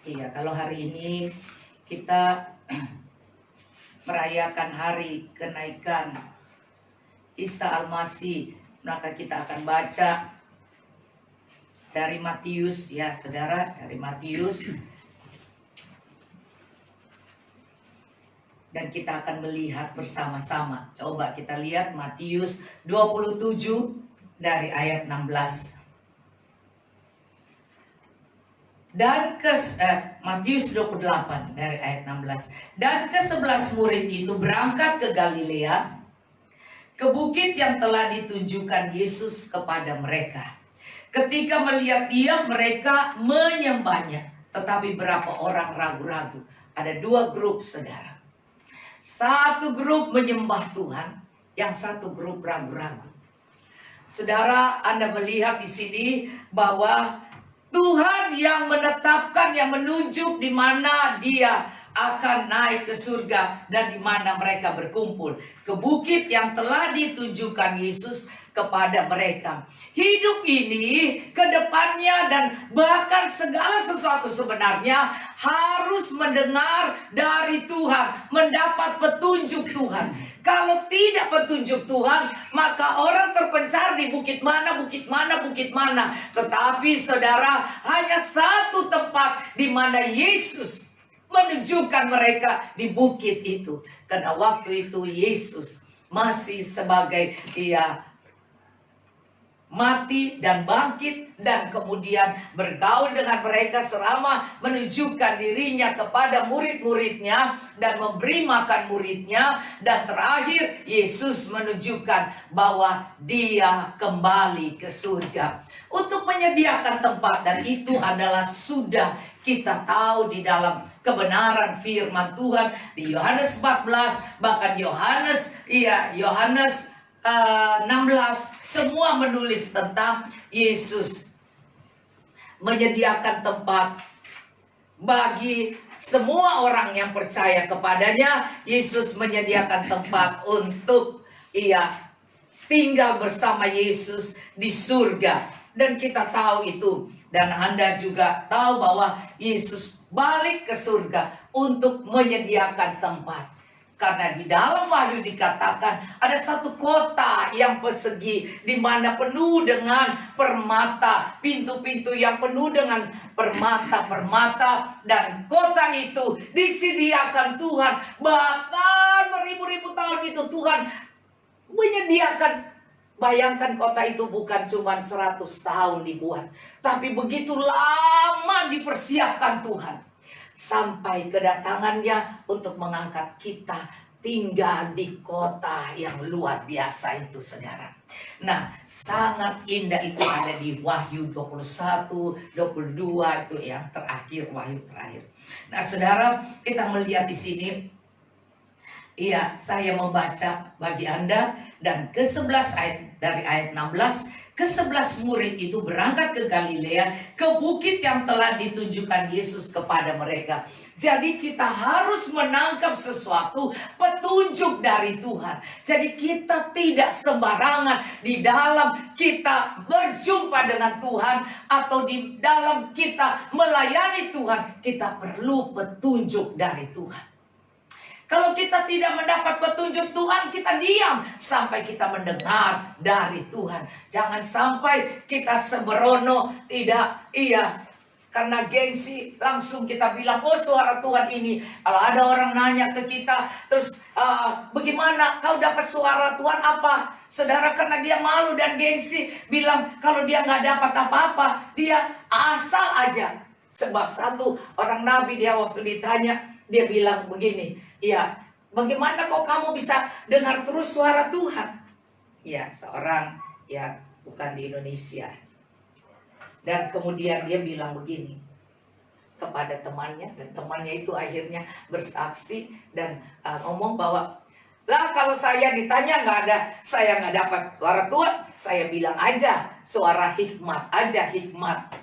Iya, kalau hari ini kita merayakan hari kenaikan Isa Al-Masih, maka kita akan baca dari Matius, ya saudara, dari Matius. Dan kita akan melihat bersama-sama. Coba kita lihat Matius 27 dari ayat 16. Dan Matius 28 dari ayat 16. Dan ke-11 murid itu berangkat ke Galilea, ke bukit yang telah ditunjukkan Yesus kepada mereka. Ketika melihat dia, mereka menyembahnya. Tetapi berapa orang ragu-ragu. Ada dua grup, saudara. Satu grup menyembah Tuhan, yang satu grup ragu-ragu. Saudara, Anda melihat di sini bahwa Tuhan yang menetapkan, yang menunjuk di mana dia akan naik ke surga dan di mana mereka berkumpul. Ke bukit yang telah ditunjukkan Yesus kepada mereka. Hidup ini ke depannya dan bahkan segala sesuatu sebenarnya harus mendengar dari Tuhan, mendapat petunjuk Tuhan. Kalau tidak petunjuk Tuhan, maka orang terpencar di bukit mana, bukit mana, bukit mana. Tetapi saudara, hanya satu tempat di mana Yesus menunjukkan mereka di bukit itu. Karena waktu itu Yesus masih sebagai mati dan bangkit dan kemudian bergaul dengan mereka selama menunjukkan dirinya kepada murid-muridnya dan memberi makan muridnya, dan terakhir Yesus menunjukkan bahwa dia kembali ke surga untuk menyediakan tempat, dan itu adalah sudah kita tahu di dalam kebenaran firman Tuhan di Yohanes 14, bahkan Yohanes 16 semua menulis tentang Yesus menyediakan tempat bagi semua orang yang percaya kepadanya. Yesus menyediakan tempat untuk tinggal bersama Yesus di surga, dan kita tahu itu. Dan Anda juga tahu bahwa Yesus balik ke surga untuk menyediakan tempat. Karena di dalam Wahyu dikatakan ada satu kota yang persegi di mana penuh dengan permata, pintu-pintu yang penuh dengan permata-permata, dan kota itu disediakan Tuhan. Bahkan beribu-ribu tahun itu Tuhan menyediakan. Bayangkan kota itu bukan cuma 100 tahun dibuat, tapi begitu lama dipersiapkan Tuhan. Sampai kedatangannya untuk mengangkat kita tinggal di kota yang luar biasa itu, saudara. Nah, sangat indah itu ada di Wahyu 21, 22 itu yang terakhir, Wahyu terakhir. Nah, saudara, kita melihat di sini, saya membaca bagi Anda, dan ke-11 ayat dari ayat 16, ke-11 murid itu berangkat ke Galilea, ke bukit yang telah ditunjukkan Yesus kepada mereka. Jadi kita harus menangkap sesuatu petunjuk dari Tuhan. Jadi kita tidak sembarangan di dalam kita berjumpa dengan Tuhan atau di dalam kita melayani Tuhan. Kita perlu petunjuk dari Tuhan. Kalau kita tidak mendapat petunjuk Tuhan, kita diam sampai kita mendengar dari Tuhan. Jangan sampai kita sembrono, karena gengsi langsung kita bilang, oh suara Tuhan ini. Kalau ada orang nanya ke kita, terus bagaimana kau dapat suara Tuhan apa? Saudara, karena dia malu dan gengsi, bilang kalau dia nggak dapat apa-apa, dia asal aja. Sebab satu orang nabi, dia waktu ditanya, dia bilang begini, bagaimana kok kamu bisa dengar terus suara Tuhan? Seorang bukan di Indonesia. Dan kemudian dia bilang begini kepada temannya, dan temannya itu akhirnya bersaksi dan ngomong bahwa, lah kalau saya ditanya saya nggak dapat suara Tuhan, saya bilang aja suara hikmat aja, hikmat.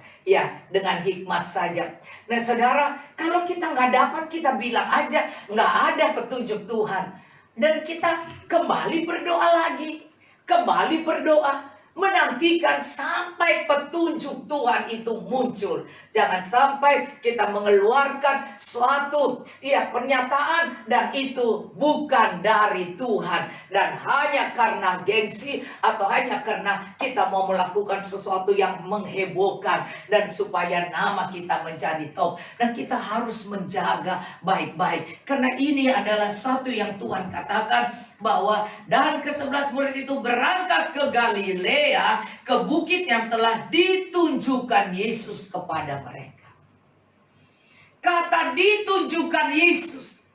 Dengan hikmat saja. Nah saudara, kalau kita nggak dapat, kita bilang aja nggak ada petunjuk Tuhan. Dan kita kembali berdoa lagi. Kembali berdoa. menantikan sampai petunjuk Tuhan itu muncul. Jangan sampai kita mengeluarkan suatu pernyataan dan itu bukan dari Tuhan, dan hanya karena gengsi atau hanya karena kita mau melakukan sesuatu yang menghebohkan dan supaya nama kita menjadi top. Dan kita harus menjaga baik-baik, karena ini adalah satu yang Tuhan katakan, bahwa dan ke-11 murid itu berangkat ke Galilea, ke bukit yang telah ditunjukkan Yesus kepada mereka. Kata ditunjukkan Yesus,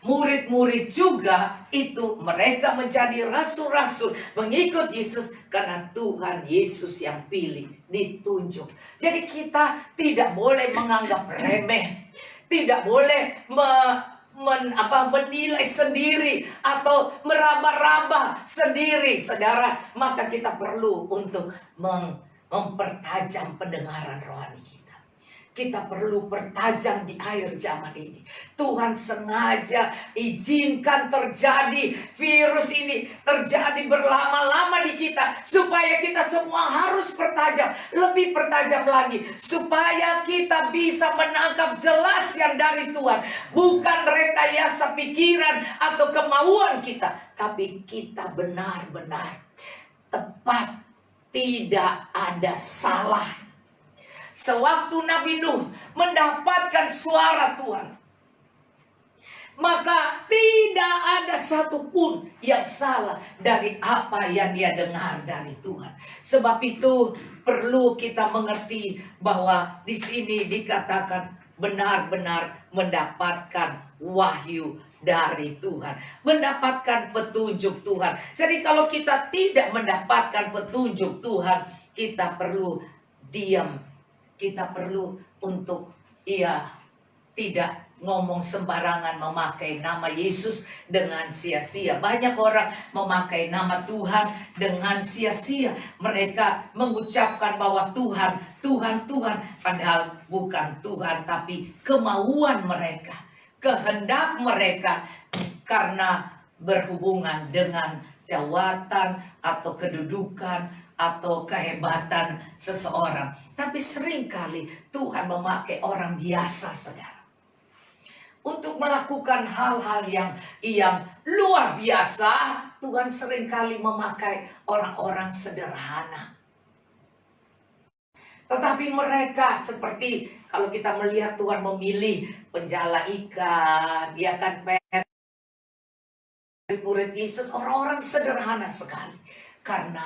murid-murid juga itu mereka menjadi rasul-rasul mengikut Yesus karena Tuhan Yesus yang pilih, ditunjuk. Jadi kita tidak boleh menganggap remeh, tidak boleh menilai sendiri atau meraba-raba sendiri, saudara. Maka kita perlu untuk mempertajam pendengaran rohani kita. Kita perlu pertajam di akhir zaman ini. Tuhan sengaja izinkan terjadi virus ini, terjadi berlama-lama di kita, supaya kita semua harus pertajam, lebih pertajam lagi, supaya kita bisa menangkap jelas yang dari Tuhan. Bukan rekayasa pikiran atau kemauan kita, tapi kita benar-benar tepat, tidak ada salah. Sewaktu Nabi Nuh mendapatkan suara Tuhan, maka tidak ada satupun yang salah dari apa yang dia dengar dari Tuhan. Sebab itu perlu kita mengerti bahwa di sini dikatakan benar-benar mendapatkan wahyu dari Tuhan, mendapatkan petunjuk Tuhan. Jadi kalau kita tidak mendapatkan petunjuk Tuhan, kita perlu diam. Kita perlu untuk tidak ngomong sembarangan, memakai nama Yesus dengan sia-sia. Banyak orang memakai nama Tuhan dengan sia-sia. Mereka mengucapkan bahwa Tuhan, Tuhan, Tuhan, padahal bukan Tuhan, tapi kemauan mereka, kehendak mereka, karena berhubungan dengan jawatan atau kedudukan atau kehebatan seseorang. Tapi seringkali Tuhan memakai orang biasa, saudara, untuk melakukan hal-hal yang luar biasa. Tuhan seringkali memakai orang-orang sederhana. Tetapi mereka, seperti kalau kita melihat Tuhan memilih penjala ikan, dia kan murid Yesus, orang-orang sederhana sekali. Karena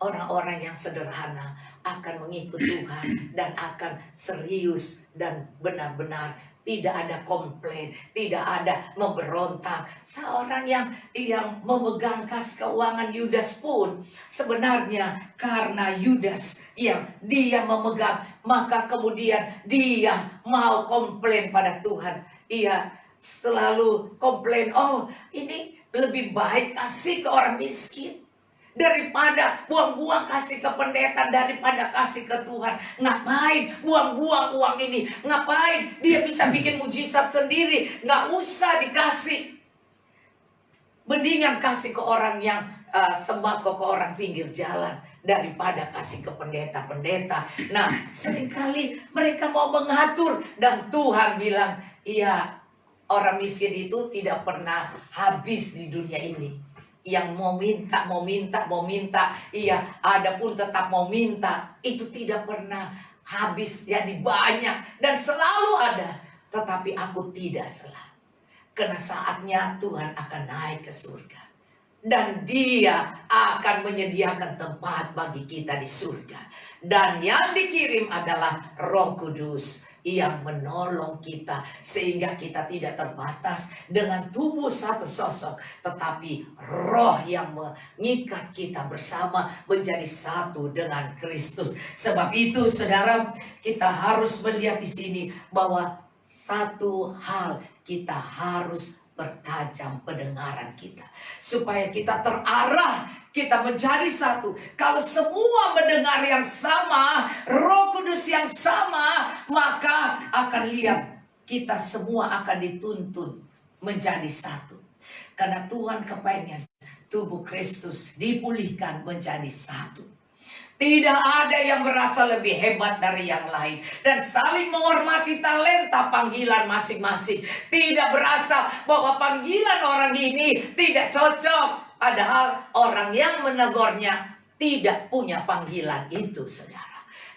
orang-orang yang sederhana akan mengikut Tuhan dan akan serius dan benar-benar tidak ada komplain, tidak ada memberontak. Seorang yang memegang kas keuangan Yudas pun sebenarnya karena Yudas yang dia memegang, maka kemudian dia mau komplain pada Tuhan. Ia selalu komplain, oh ini lebih baik kasih ke orang miskin daripada buang-buang kasih ke pendeta, daripada kasih ke Tuhan. Ngapain buang-buang uang ini? Ngapain dia bisa bikin mujizat sendiri? Nggak usah dikasih. Mendingan kasih ke orang yang sembako, ke orang pinggir jalan, daripada kasih ke pendeta-pendeta. Nah, seringkali mereka mau mengatur, dan Tuhan bilang, iya, orang miskin itu tidak pernah habis di dunia ini. Yang mau minta, iya, ada pun tetap mau minta, itu tidak pernah habis, jadi banyak dan selalu ada. Tetapi aku tidak selalu, karena saatnya Tuhan akan naik ke surga, dan Dia akan menyediakan tempat bagi kita di surga. Dan yang dikirim adalah Roh Kudus yang menolong kita, sehingga kita tidak terbatas dengan tubuh satu sosok, tetapi roh yang mengikat kita bersama menjadi satu dengan Kristus. Sebab itu, saudara, kita harus melihat di sini bahwa satu hal, kita harus pertajam pendengaran kita, supaya kita terarah, kita menjadi satu. Kalau semua mendengar yang sama, Roh Kudus yang sama, maka akan lihat kita semua akan dituntun menjadi satu. Karena Tuhan kepengen tubuh Kristus dipulihkan menjadi satu. Tidak ada yang merasa lebih hebat dari yang lain. Dan saling menghormati talenta panggilan masing-masing. Tidak berasa bahwa panggilan orang ini tidak cocok. Padahal orang yang menegurnya tidak punya panggilan itu, saudara.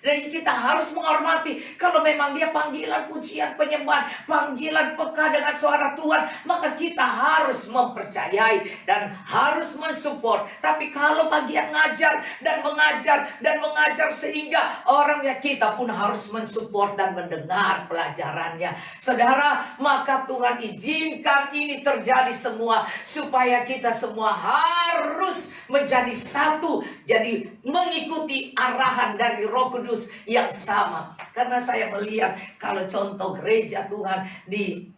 Jadi kita harus menghormati. Kalau memang dia panggilan pujian penyembahan, panggilan peka dengan suara Tuhan, maka kita harus mempercayai dan harus mensupport. Tapi kalau bagian ngajar dan mengajar sehingga orangnya, kita pun harus mensupport dan mendengar pelajarannya. Saudara, maka Tuhan izinkan ini terjadi semua supaya kita semua harus menjadi satu, jadi mengikuti arahan dari Roh Kudus yang sama. Karena saya melihat kalau contoh gereja Tuhan di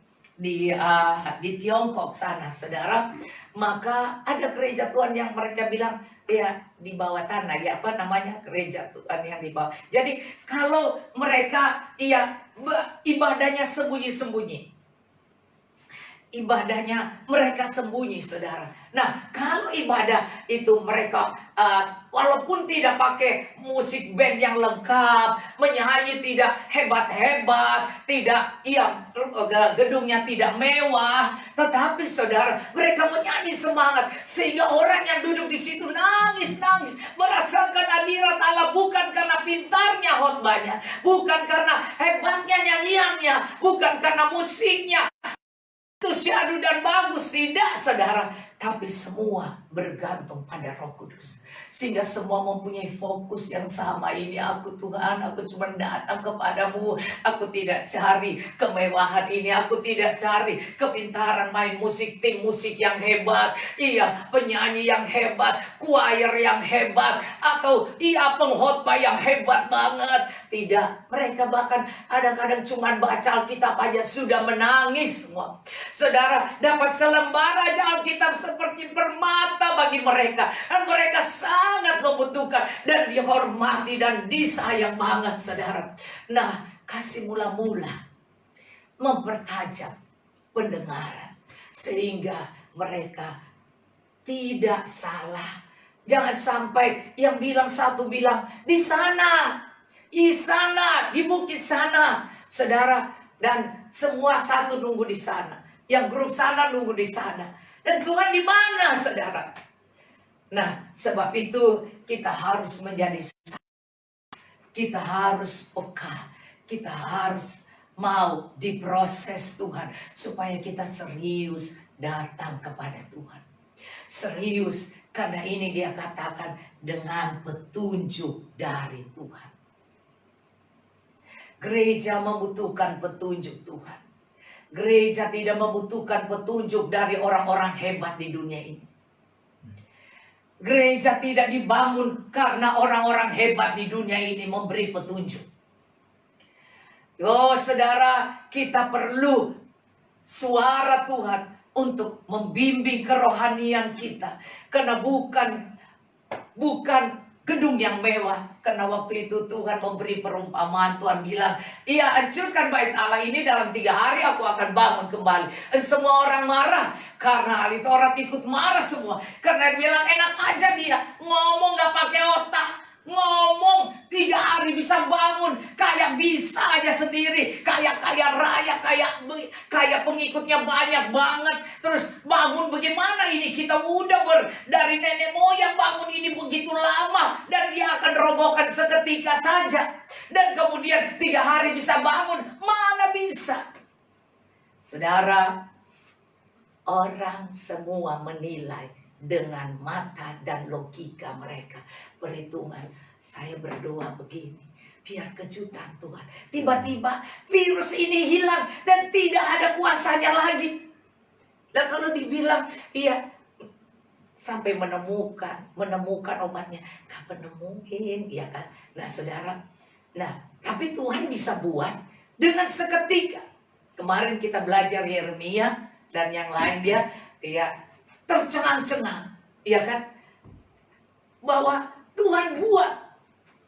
Tiongkok sana, saudara, maka ada gereja Tuhan yang mereka bilang ya di bawah tanah, ya apa namanya, gereja Tuhan yang di bawah. Jadi kalau mereka ya ibadahnya sembunyi-sembunyi. Ibadahnya mereka sembunyi, saudara. Nah, kalau ibadah itu mereka walaupun tidak pakai musik band yang lengkap, menyanyi tidak hebat-hebat, tidak gedungnya tidak mewah, tetapi saudara, mereka menyanyi semangat sehingga orang yang duduk di situ nangis-nangis merasakan hadirat Allah, bukan karena pintarnya khotbahnya, bukan karena hebatnya nyanyiannya, bukan karena musiknya itu syahdu dan bagus, tidak, saudara, tapi semua bergantung pada Roh Kudus. Sehingga semua mempunyai fokus yang sama. Ini aku Tuhan, aku cuma datang kepadamu. Aku tidak cari kemewahan ini, aku tidak cari kepintaran main musik, tim musik yang hebat, iya, penyanyi yang hebat, choir yang hebat, atau iya pengkhotbah yang hebat banget. Tidak, mereka bahkan kadang-kadang cuma baca Alkitab aja sudah menangis semua. Saudara, dapat selembar aja Alkitab seperti permata bagi mereka. Dan mereka sangat membutuhkan dan dihormati dan disayang banget, saudara. Nah, kasih mula-mula mempertajam pendengaran sehingga mereka tidak salah. Jangan sampai yang bilang satu bilang di sana, di bukit sana, saudara, dan semua satu nunggu di sana. Yang grup sana nunggu di sana. Dan Tuhan di mana, saudara? Nah, sebab itu kita harus menjadi satu. Kita harus peka. Kita harus mau diproses Tuhan supaya kita serius datang kepada Tuhan. Serius, karena ini dia katakan dengan petunjuk dari Tuhan. Gereja membutuhkan petunjuk Tuhan. Gereja tidak membutuhkan petunjuk dari orang-orang hebat di dunia ini. Gereja tidak dibangun karena orang-orang hebat di dunia ini memberi petunjuk. Oh, saudara, kita perlu suara Tuhan untuk membimbing kerohanian kita. Karena bukan gedung yang mewah. Karena waktu itu Tuhan memberi perumpamaan. Tuhan bilang, iya, hancurkan bait Allah ini dalam 3 hari aku akan bangun kembali. Semua orang marah. Karena ahli Taurat ikut marah semua. Karena dia bilang enak aja dia ngomong gak pakai otak. Ngomong 3 hari bisa bangun. Kayak bisa aja sendiri. Kayak kaya raya. Kayak pengikutnya banyak banget. Terus bangun bagaimana ini? Kita udah dari nenek moyang bangun ini begitu lama. Dan dia akan robohkan seketika saja. Dan kemudian 3 hari bisa bangun. Mana bisa? Saudara, orang semua menilai dengan mata dan logika mereka. Perhitungan, saya berdoa begini, biar kejutan Tuhan. Tiba-tiba virus ini hilang dan tidak ada kuasanya lagi. Dan kalau dibilang, iya, sampai menemukan obatnya, gak penemuin, ya kan? Nah, saudara, tapi Tuhan bisa buat dengan seketika. Kemarin kita belajar Yeremia dan yang lain, dia tercengang-cengang, ya kan? Bahwa Tuhan buat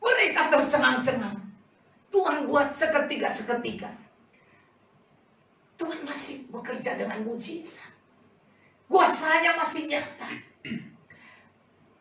mereka tercengang-cengang. Tuhan buat seketika. Tuhan masih bekerja dengan mujizat. Kuasanya masih nyata.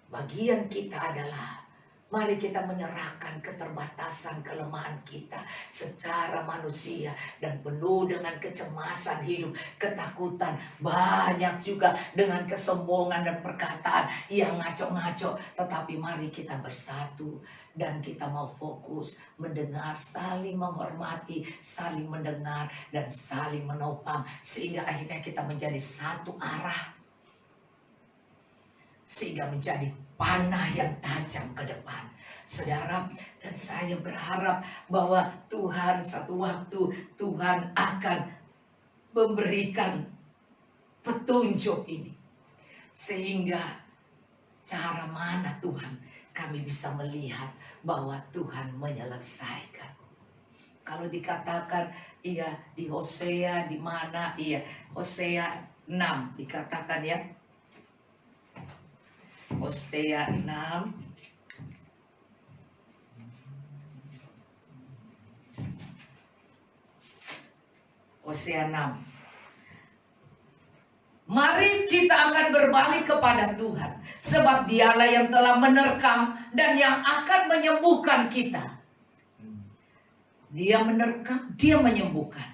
Bagian kita adalah Mari kita menyerahkan keterbatasan kelemahan kita secara manusia dan penuh dengan kecemasan hidup, ketakutan, banyak juga dengan kesombongan dan perkataan yang ngaco-ngaco. Tetapi mari kita bersatu dan kita mau fokus mendengar, saling menghormati, saling mendengar dan saling menopang sehingga akhirnya kita menjadi satu arah. Sehingga menjadi panah yang tajam ke depan. Saudara, dan saya berharap bahwa Tuhan satu waktu Tuhan akan memberikan petunjuk ini. Sehingga cara mana Tuhan kami bisa melihat bahwa Tuhan menyelesaikan. Kalau dikatakan iya di Hosea di mana? Iya, Hosea 6 dikatakan ya. Hosea 6 Hosea 6. Mari kita akan berbalik kepada Tuhan, sebab Dialah yang telah menerkam dan yang akan menyembuhkan kita. Dia menerkam, Dia menyembuhkan.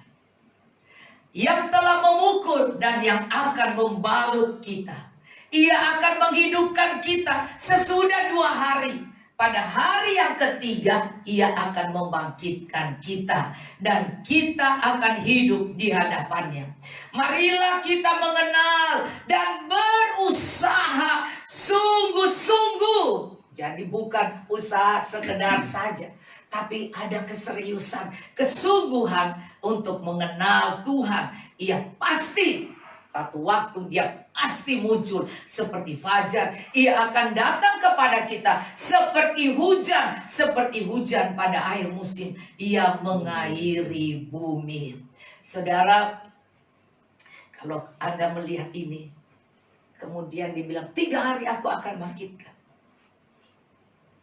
Yang telah memukul dan yang akan membalut kita. Ia akan menghidupkan kita sesudah 2 hari. Pada hari yang ketiga, Ia akan membangkitkan kita. Dan kita akan hidup di hadapannya. Marilah kita mengenal dan berusaha sungguh-sungguh. Jadi bukan usaha sekedar saja. Tapi ada keseriusan, kesungguhan untuk mengenal Tuhan. Ia pasti satu waktu Dia pasti muncul seperti fajar. Ia akan datang kepada kita seperti hujan pada akhir musim. Ia mengairi bumi. Saudara, kalau Anda melihat ini, kemudian dibilang 3 hari aku akan bangkitkan.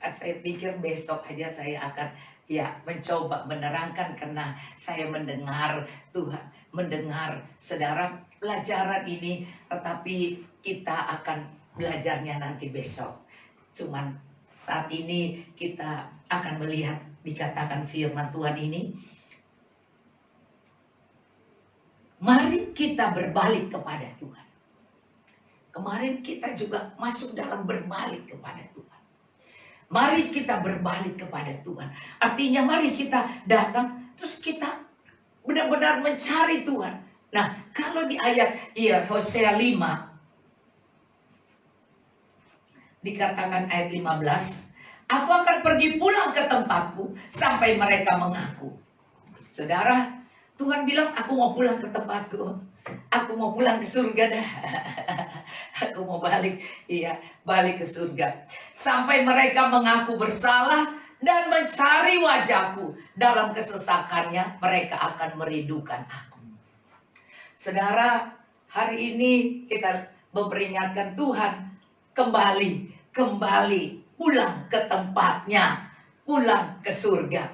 Saya pikir besok aja saya akan mencoba menerangkan karena saya mendengar Tuhan, mendengar saudara pelajaran ini, tetapi kita akan belajarnya nanti besok. Cuman saat ini kita akan melihat dikatakan firman Tuhan ini. Mari kita berbalik kepada Tuhan. Kemarin kita juga masuk dalam berbalik kepada Tuhan. Mari kita berbalik kepada Tuhan. Artinya mari kita datang, terus kita benar-benar mencari Tuhan. Nah, kalau di ayat Hosea 5, dikatakan ayat 15, aku akan pergi pulang ke tempatku sampai mereka mengaku. Saudara, Tuhan bilang aku mau pulang ke tempatku. Aku mau pulang ke surga dah. Aku mau balik ke surga. Sampai mereka mengaku bersalah dan mencari wajahku. Dalam kesesakannya mereka akan merindukan aku. Saudara, hari ini kita memperingatkan Tuhan kembali pulang ke tempatnya, pulang ke surga.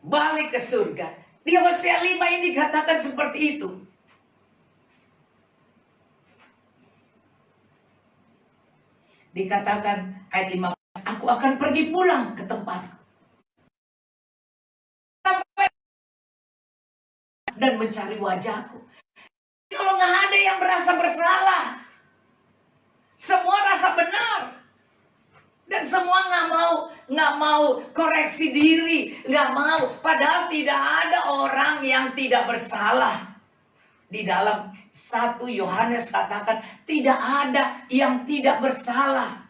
Balik ke surga. Di Hosea 5 ini dikatakan seperti itu. Dikatakan ayat 15, aku akan pergi pulang ke tempatku. Sampai dan mencari wajahku. Kalau nggak ada yang merasa bersalah, semua rasa benar. Dan semua nggak mau koreksi diri, nggak mau. Padahal tidak ada orang yang tidak bersalah. Di dalam 1 Yohanes katakan tidak ada yang tidak bersalah.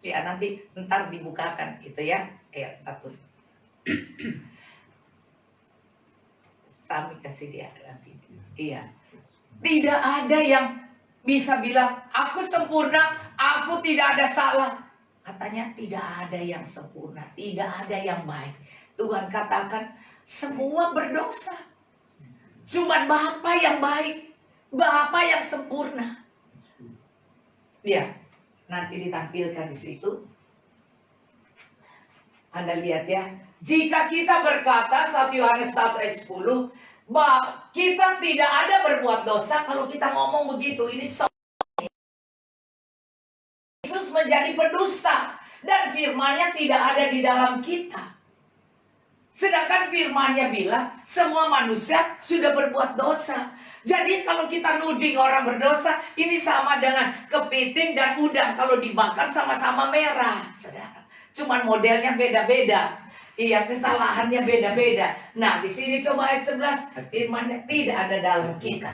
Ya nanti ntar dibukakan gitu ya ayat 1. Sami kasih dia nanti. Iya. Tidak ada yang bisa bilang aku sempurna, aku tidak ada salah. Katanya tidak ada yang sempurna, tidak ada yang baik. Tuhan katakan semua berdosa. Cuma Bapa yang baik, Bapa yang sempurna. Ya, nanti ditampilkan di situ. Anda lihat ya. Jika kita berkata 1 Yohanes 1 ayat 10, bahwa kita tidak ada berbuat dosa, kalau kita ngomong begitu, ini Yesus menjadi pendusta. dan firman-Nya tidak ada di dalam kita. Sedangkan firman-Nya bilang semua manusia sudah berbuat dosa. Jadi kalau kita nuding orang berdosa, ini sama dengan kepiting dan udang kalau dibakar sama-sama merah, saudara. Cuman modelnya beda-beda. Iya, kesalahannya beda-beda. Nah, di sini coba ayat 11, firman-Nya tidak ada dalam kita.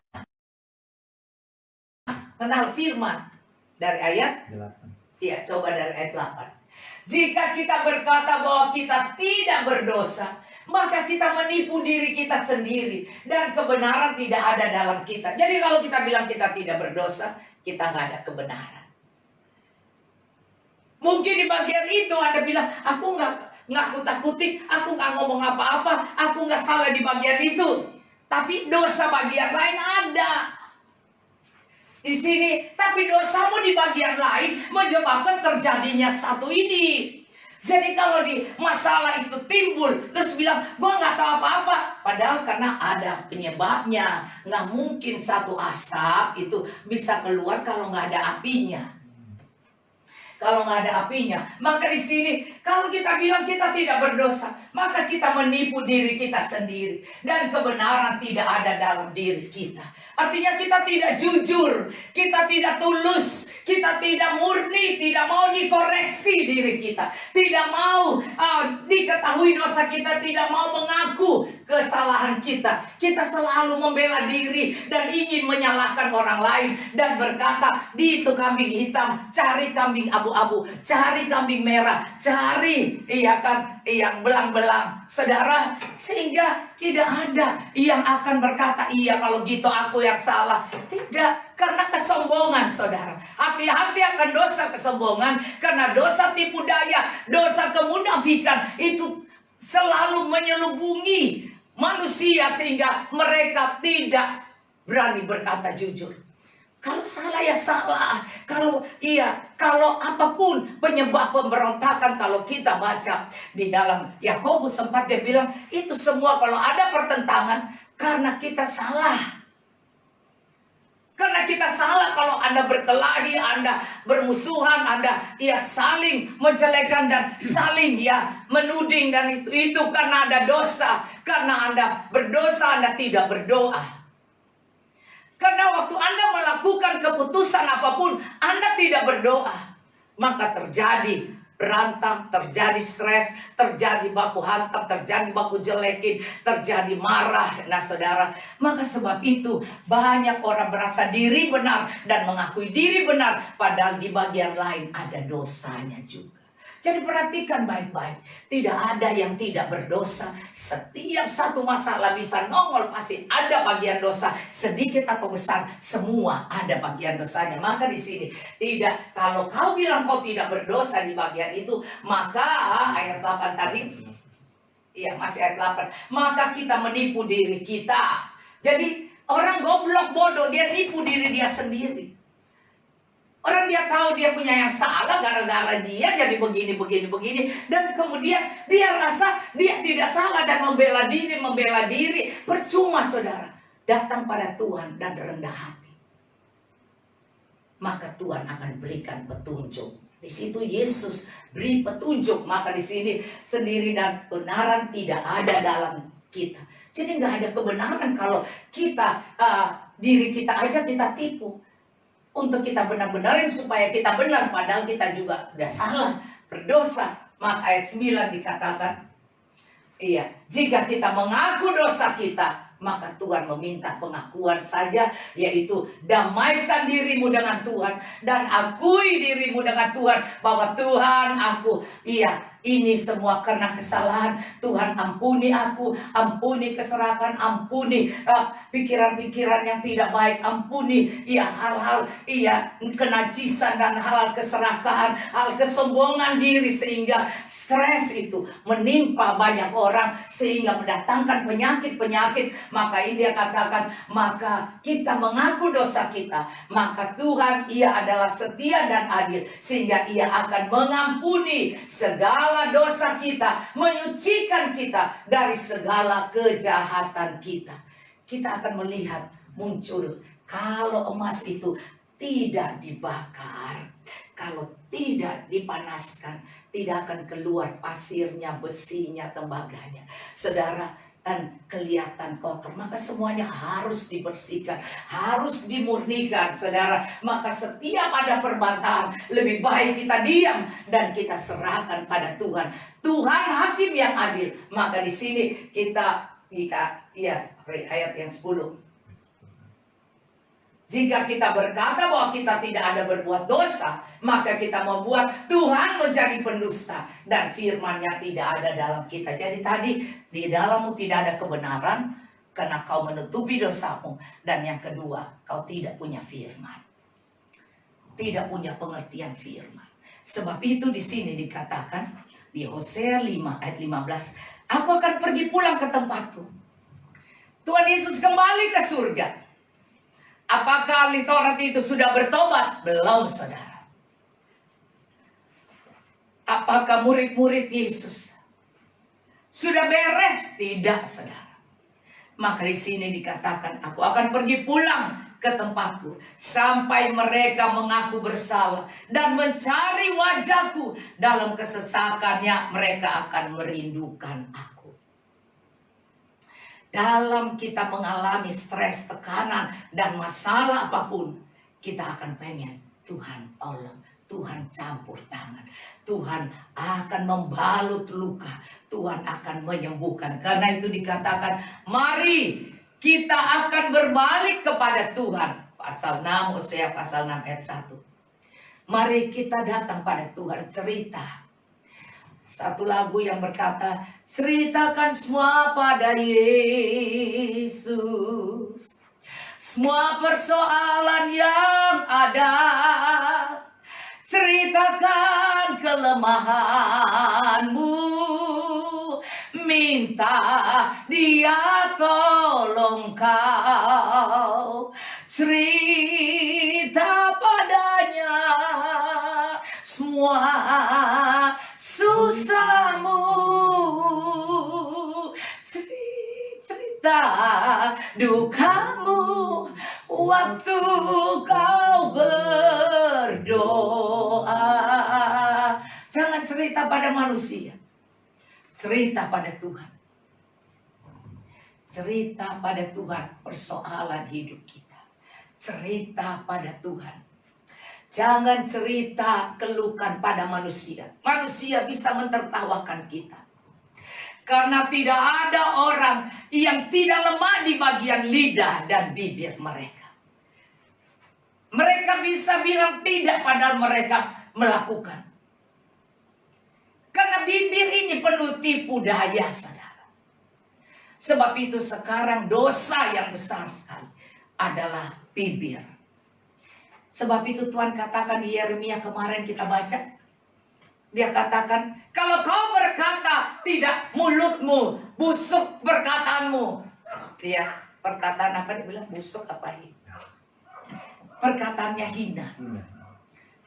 Kenal firman dari ayat 8. Iya, coba dari ayat 8. Jika kita berkata bahwa kita tidak berdosa, maka kita menipu diri kita sendiri dan kebenaran tidak ada dalam kita. Jadi kalau kita bilang kita tidak berdosa, kita nggak ada kebenaran. Mungkin di bagian itu Anda bilang, aku nggak kutak-kutik, aku nggak ngomong apa-apa, aku nggak salah di bagian itu. Tapi dosa bagian lain ada. Di sini, tapi dosamu di bagian lain menyebabkan terjadinya satu ini. Jadi kalau di masalah itu timbul, terus bilang, gue nggak tahu apa-apa. Padahal karena ada penyebabnya. Nggak mungkin satu asap itu bisa keluar kalau nggak ada apinya. Kalau nggak ada apinya, maka di sini kalau kita bilang kita tidak berdosa, maka kita menipu diri kita sendiri dan kebenaran tidak ada dalam diri kita. Artinya kita tidak jujur, kita tidak tulus, kita tidak murni, tidak mau dikoreksi diri kita, tidak mau diketahui dosa kita, tidak mau mengaku kesalahan kita. Kita selalu membela diri dan ingin menyalahkan orang lain dan berkata, di itu kambing hitam, cari kambing abu-abu, cari kambing merah, cari yang belang-belang, saudara, sehingga tidak ada yang akan berkata, iya kalau gitu aku yang salah. Tidak, karena kesombongan, saudara. Hati-hati akan dosa kesombongan, karena dosa tipu daya, dosa kemunafikan itu selalu menyelubungi manusia sehingga mereka tidak berani berkata jujur. Kalau salah ya salah. Kalau apapun penyebab pemberontakan, kalau kita baca di dalam Yakobus 4 dia bilang itu semua kalau ada pertentangan karena kita salah. Karena kita salah kalau Anda berkelahi, Anda bermusuhan, Anda saling menjelekkan dan saling menuding dan itu karena ada dosa. Karena Anda berdosa, Anda tidak berdoa. Karena waktu Anda melakukan keputusan apapun, Anda tidak berdoa, maka terjadi berantem, terjadi stres, terjadi baku hantam, terjadi baku jelekin, terjadi marah. Nah saudara, maka sebab itu banyak orang merasa diri benar dan mengakui diri benar, padahal di bagian lain ada dosanya juga. Jadi perhatikan baik-baik, tidak ada yang tidak berdosa. Setiap satu masalah bisa nongol, pasti ada bagian dosa, sedikit atau besar, semua ada bagian dosanya. Maka di sini tidak, kalau kau bilang kau tidak berdosa di bagian itu, maka ayat 8 tadi, masih ayat 8, maka kita menipu diri kita. Jadi orang goblok bodoh, dia nipu diri dia sendiri. Orang dia tahu dia punya yang salah gara-gara dia jadi begini. Dan kemudian dia rasa dia tidak salah dan membela diri. Percuma saudara. Datang pada Tuhan dan rendah hati. Maka Tuhan akan berikan petunjuk. Di situ Yesus beri petunjuk. Maka di sini sendiri dan kebenaran tidak ada dalam kita. Jadi nggak ada kebenaran kalau kita diri kita aja kita tipu. Untuk kita benar-benarin supaya kita benar, padahal kita juga udah salah, berdosa. Maka ayat 9 dikatakan, jika kita mengaku dosa kita, maka Tuhan meminta pengakuan saja, yaitu damaikan dirimu dengan Tuhan dan akui dirimu dengan Tuhan bahwa Tuhan aku, ini semua karena kesalahan. Tuhan ampuni aku, ampuni keserakahan, ampuni pikiran-pikiran yang tidak baik, ampuni hal-hal kenajisan dan hal keserakahan, hal kesombongan diri sehingga stres itu menimpa banyak orang sehingga mendatangkan penyakit-penyakit. Maka ini dia katakan, maka kita mengaku dosa kita, maka Tuhan adalah setia dan adil sehingga Ia akan mengampuni segala dosa kita, menyucikan kita dari segala kejahatan kita. Kita akan melihat muncul kalau emas itu tidak dibakar, kalau tidak dipanaskan, tidak akan keluar pasirnya, besinya, tembaganya. Saudara, dan kelihatan kotor, maka semuanya harus dibersihkan, harus dimurnikan, saudara. Maka setiap ada perbantahan, lebih baik kita diam dan kita serahkan pada Tuhan. Tuhan hakim yang adil. Maka di sini kita ayat yang 10. Jika kita berkata bahwa kita tidak ada berbuat dosa, maka kita membuat Tuhan menjadi pendusta, dan firman-Nya tidak ada dalam kita. Jadi tadi, di dalammu tidak ada kebenaran, karena kau menutupi dosamu. Dan yang kedua, kau tidak punya firman. Tidak punya pengertian firman. Sebab itu di sini dikatakan, di Hosea 5 ayat 15, aku akan pergi pulang ke tempatku. Tuhan Yesus kembali ke surga. Apakah ahli Taurat itu sudah bertobat? Belum, saudara. Apakah murid-murid Yesus sudah beres? Tidak, saudara. Maka di sini dikatakan, aku akan pergi pulang ke tempatku sampai mereka mengaku bersalah dan mencari wajahku. Dalam kesesakannya mereka akan merindukan aku. Dalam kita mengalami stres, tekanan, dan masalah apapun, kita akan pengen Tuhan tolong, Tuhan campur tangan, Tuhan akan membalut luka, Tuhan akan menyembuhkan. Karena itu dikatakan, mari kita akan berbalik kepada Tuhan. Pasal 6, Hosea pasal 6 ayat 1. Mari kita datang pada Tuhan, cerita. Satu lagu yang berkata, ceritakan semua pada Yesus, semua persoalan yang ada. Ceritakan kelemahanmu, minta Dia tolong kau. Cerita padanya semua susahmu, cerita dukamu waktu kau berdoa. Jangan cerita pada manusia, cerita pada Tuhan. Cerita pada Tuhan persoalan hidup kita. Cerita pada Tuhan. Jangan cerita keluhkan pada manusia. Manusia bisa mentertawakan kita. Karena tidak ada orang yang tidak lemah di bagian lidah dan bibir mereka. Mereka bisa bilang tidak padahal mereka melakukan. Karena bibir ini penuh tipu daya, saudara. Sebab itu sekarang dosa yang besar sekali adalah bibir. Sebab itu Tuhan katakan di Yeremia kemarin kita baca. Dia katakan, kalau kau berkata tidak, mulutmu busuk perkataanmu. Ya, perkataan apa dia bilang, busuk apa ini? Perkataannya hina.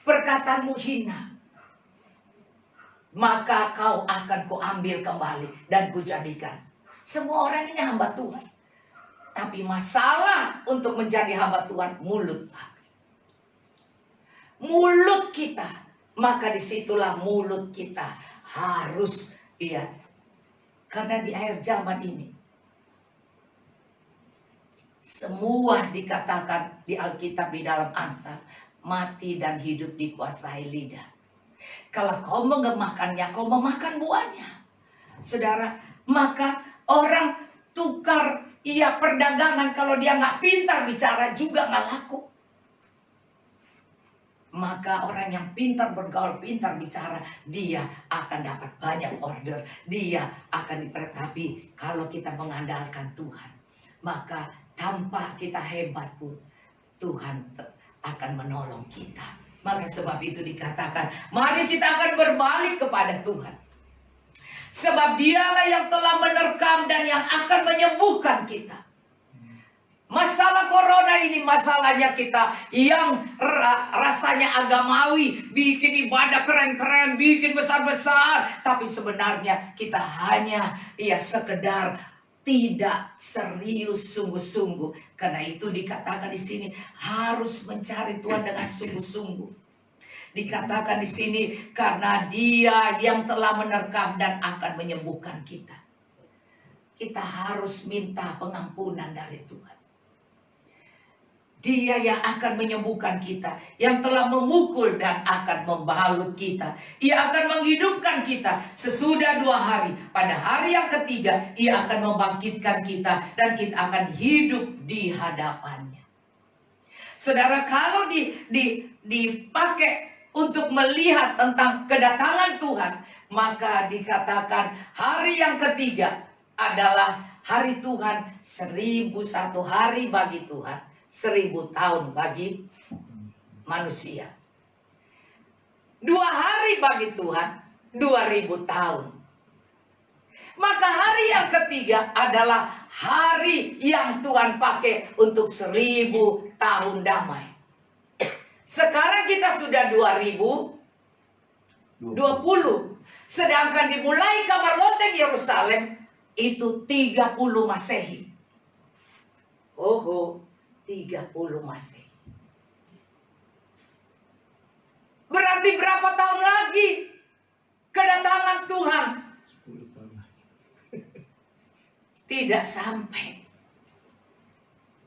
Perkataanmu hina. Maka kau akan kuambil kembali dan kujadikan. Semua orang ini hamba Tuhan. Tapi masalah untuk menjadi hamba Tuhan, mulut. Mulut kita, maka disitulah mulut kita harus karena di akhir zaman ini semua dikatakan di Alkitab di dalam Amsal, mati dan hidup dikuasai lidah. Kalau kau mengemakannya, kau memakan buahnya, saudara. Maka orang tukar perdagangan, kalau dia nggak pintar bicara juga nggak laku. Maka orang yang pintar bergaul, pintar bicara, dia akan dapat banyak order. Dia akan tapi kalau kita mengandalkan Tuhan, maka tanpa kita hebat pun Tuhan akan menolong kita. Maka sebab itu dikatakan, mari kita akan berbalik kepada Tuhan. Sebab Dialah yang telah menerkam dan yang akan menyembuhkan kita. Masalah corona ini masalahnya kita yang rasanya agamawi, bikin ibadah keren-keren, bikin besar-besar, tapi sebenarnya kita hanya sekedar tidak serius sungguh-sungguh. Karena itu dikatakan di sini harus mencari Tuhan dengan sungguh-sungguh. Dikatakan di sini karena Dia yang telah menerkam dan akan menyembuhkan kita. Kita harus minta pengampunan dari Tuhan. Dia yang akan menyembuhkan kita, yang telah memukul dan akan membalut kita. Ia akan menghidupkan kita sesudah 2 hari. Pada hari yang ketiga, Ia akan membangkitkan kita dan kita akan hidup di hadapannya. Saudara, kalau dipakai untuk melihat tentang kedatangan Tuhan, maka dikatakan hari yang ketiga adalah hari Tuhan, 1001 hari bagi Tuhan. 1000 tahun bagi manusia. 2 hari bagi Tuhan, 2000 tahun. Maka hari yang ketiga adalah hari yang Tuhan pakai untuk 1000 tahun damai. Sekarang kita sudah 2020. Sedangkan dimulai kamar loteng Yerusalem itu 30 Masehi. 30 Masehi. Berarti berapa tahun lagi kedatangan Tuhan? 10 tahun lagi. Tidak sampai.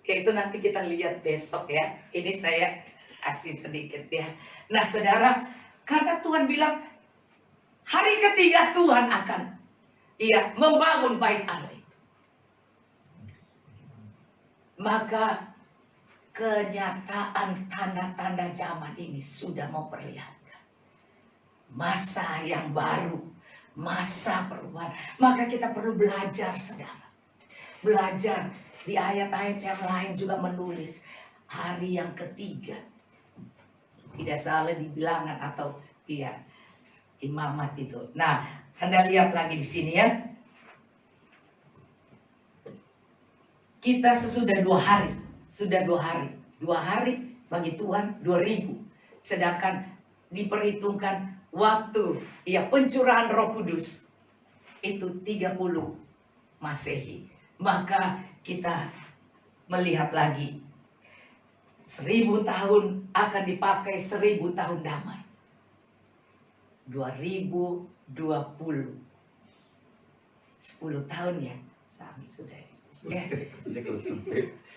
Itu nanti kita lihat besok ya. Ini saya kasih sedikit ya. Nah saudara, karena Tuhan bilang hari ketiga Tuhan akan membangun bait Allah. Maka kenyataan tanda-tanda zaman ini sudah memperlihatkan masa yang baru, masa perubahan. Maka kita perlu belajar, saudara. Belajar di ayat-ayat yang lain juga menulis hari yang ketiga. Tidak salah di bilangan atau imamat itu. Nah, Anda lihat lagi di sini ya. Kita sesudah 2 hari. Sudah 2 hari. 2 hari bagi Tuhan 2000. Sedangkan diperhitungkan waktu pencurahan Roh Kudus itu 30 Masehi. Maka kita melihat lagi 1000 tahun akan dipakai 1000 tahun damai. 2020. 10 tahun ya. Sami sudah ya.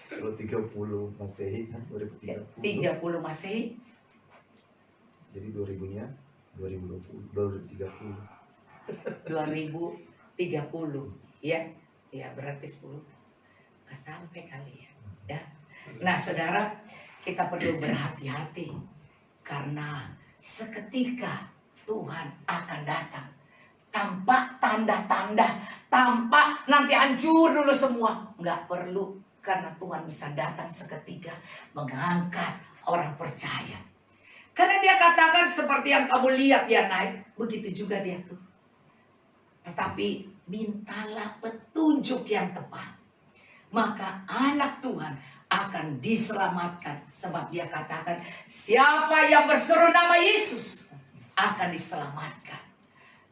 Kalau 30 Masehi kan 2030. 30 Masehi. Jadi 2000-nya 2020, 2030. 2030 ya. Ya berarti 10 nggak sampai kali ya. Nah saudara, kita perlu berhati-hati karena seketika Tuhan akan datang tanpa tanda-tanda, tanpa nanti hancur dulu semua. Nggak perlu, karena Tuhan bisa datang seketika mengangkat orang percaya. Karena Dia katakan seperti yang kamu lihat Dia naik, begitu juga Dia tuh. Tetapi mintalah petunjuk yang tepat, maka anak Tuhan akan diselamatkan. Sebab Dia katakan siapa yang berseru nama Yesus akan diselamatkan.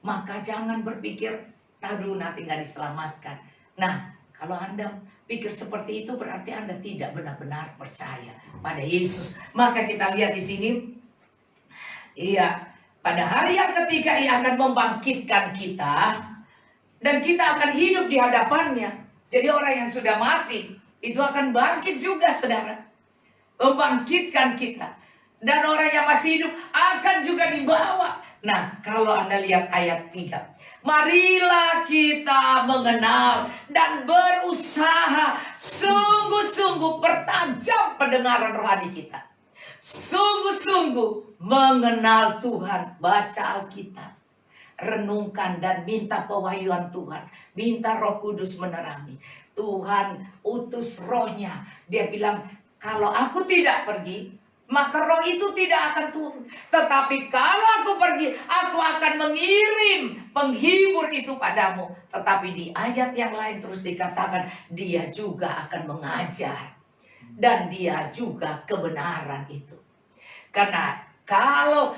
Maka jangan berpikir aduh nanti nggak diselamatkan. Nah kalau Anda pikir seperti itu berarti Anda tidak benar-benar percaya pada Yesus. Maka kita lihat di sini, pada hari yang ketiga Ia akan membangkitkan kita dan kita akan hidup di hadapannya. Jadi orang yang sudah mati itu akan bangkit juga, saudara. Membangkitkan kita. Dan orang yang masih hidup akan juga dibawa. Nah, kalau Anda lihat ayat 3. Marilah kita mengenal dan berusaha sungguh-sungguh pertajam pendengaran rohani kita. Sungguh-sungguh mengenal Tuhan. Baca Alkitab. Renungkan dan minta pewahyuan Tuhan. Minta Roh Kudus menerangi. Tuhan utus rohnya. Dia bilang, kalau aku tidak pergi, maka roh itu tidak akan turun. Tetapi kalau aku pergi, aku akan mengirim penghibur itu padamu. Tetapi di ayat yang lain terus dikatakan, Dia juga akan mengajar. Dan Dia juga kebenaran itu. Karena kalau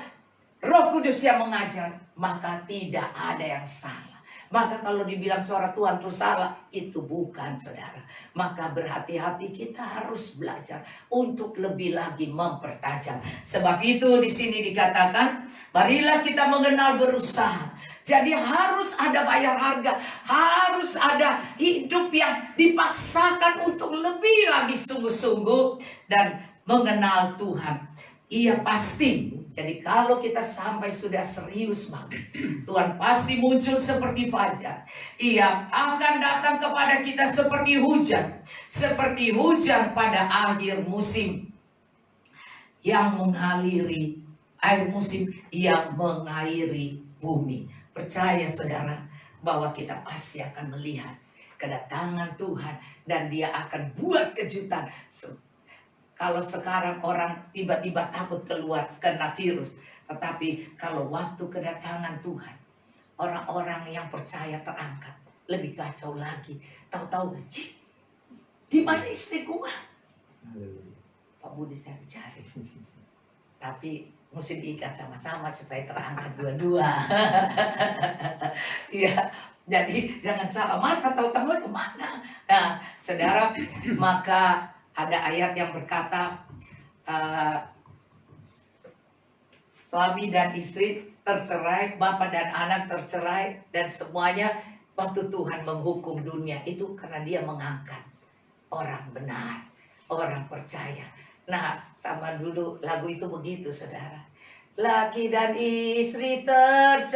Roh Kudus yang mengajar, maka tidak ada yang salah. Maka kalau dibilang suara Tuhan itu salah, itu bukan, saudara. Maka berhati-hati, kita harus belajar untuk lebih lagi mempertajam. Sebab itu di sini dikatakan, marilah kita mengenal berusaha. Jadi harus ada bayar harga, harus ada hidup yang dipaksakan untuk lebih lagi sungguh-sungguh dan mengenal Tuhan. Ia pasti. Jadi kalau kita sampai sudah serius banget, Tuhan pasti muncul seperti fajar. Ia akan datang kepada kita seperti hujan. Seperti hujan pada akhir musim. Yang mengaliri, air musim yang mengairi bumi. Percaya saudara, bahwa kita pasti akan melihat kedatangan Tuhan. Dan dia akan buat kejutan. Kalau sekarang orang tiba-tiba takut keluar kena virus. Tetapi kalau waktu kedatangan Tuhan, orang-orang yang percaya terangkat. Lebih kacau lagi. Tahu-tahu, di mana istri gua? Pak Budi saya cari. Tapi mesti diikat sama-sama supaya terangkat dua-dua. Ya, jadi jangan salah mata, tahu-tahu kemana. Nah, saudara, maka ada ayat yang berkata, suami dan istri tercerai, bapak dan anak tercerai, dan semuanya waktu Tuhan menghukum dunia itu karena dia mengangkat orang benar, orang percaya. Nah, sama dulu lagu itu begitu, saudara. Laki dan istri tercerai,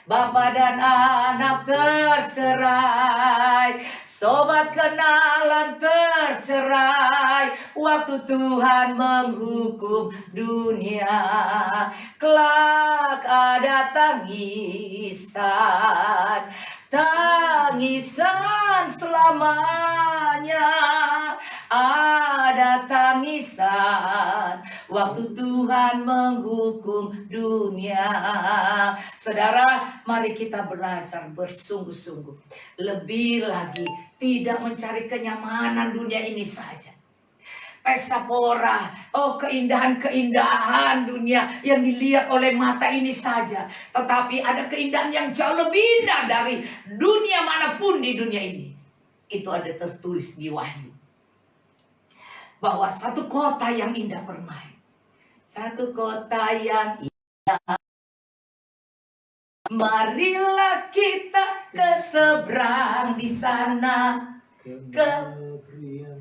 bapak dan anak tercerai, sobat kenalan tercerai, waktu Tuhan menghukum dunia. Kelak ada tangisan, tangisan selamanya. Ada tangisan waktu Tuhan menghukum dunia. Saudara, mari kita belajar bersungguh-sungguh. Lebih lagi, tidak mencari kenyamanan dunia ini saja. Pesta pora, keindahan-keindahan dunia yang dilihat oleh mata ini saja. Tetapi ada keindahan yang jauh lebih indah dari dunia manapun di dunia ini. Itu ada tertulis di Wahyu. Bahwa satu kota yang indah bermain. Satu kota yang indah. Marilah kita ke seberang di sana.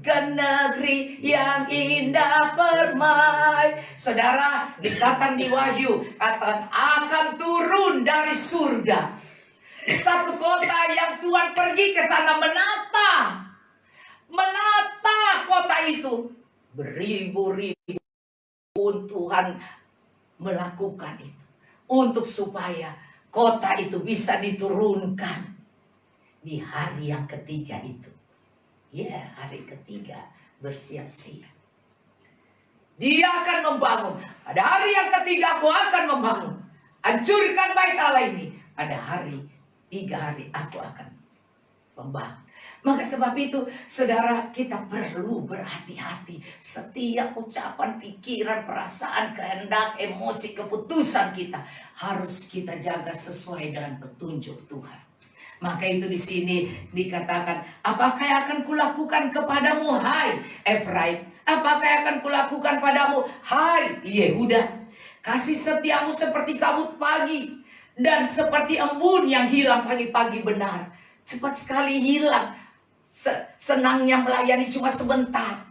Ke negeri yang indah permai. Saudara, dikatakan di Wahyu, akan turun dari surga. Satu kota yang Tuhan pergi ke sana menata kota itu. Beribu-ribu Tuhan melakukan itu. Untuk supaya kota itu bisa diturunkan di hari yang ketiga itu. Ya, hari ketiga bersiap-siap. Dia akan membangun. Pada hari yang ketiga aku akan membangun. Hancurkan bait Allah ini. Pada hari 3 hari aku akan membangun. Maka sebab itu, saudara, kita perlu berhati-hati. Setiap ucapan, pikiran, perasaan, kehendak, emosi, keputusan kita harus kita jaga sesuai dengan petunjuk Tuhan. Maka itu di sini dikatakan, apakah yang akan kulakukan kepadamu, hai Efraim? Apakah yang akan kulakukan padamu, hai Yehuda? Kasih setiamu seperti kabut pagi dan seperti embun yang hilang pagi-pagi benar. Cepat sekali hilang. Senangnya melayani cuma sebentar.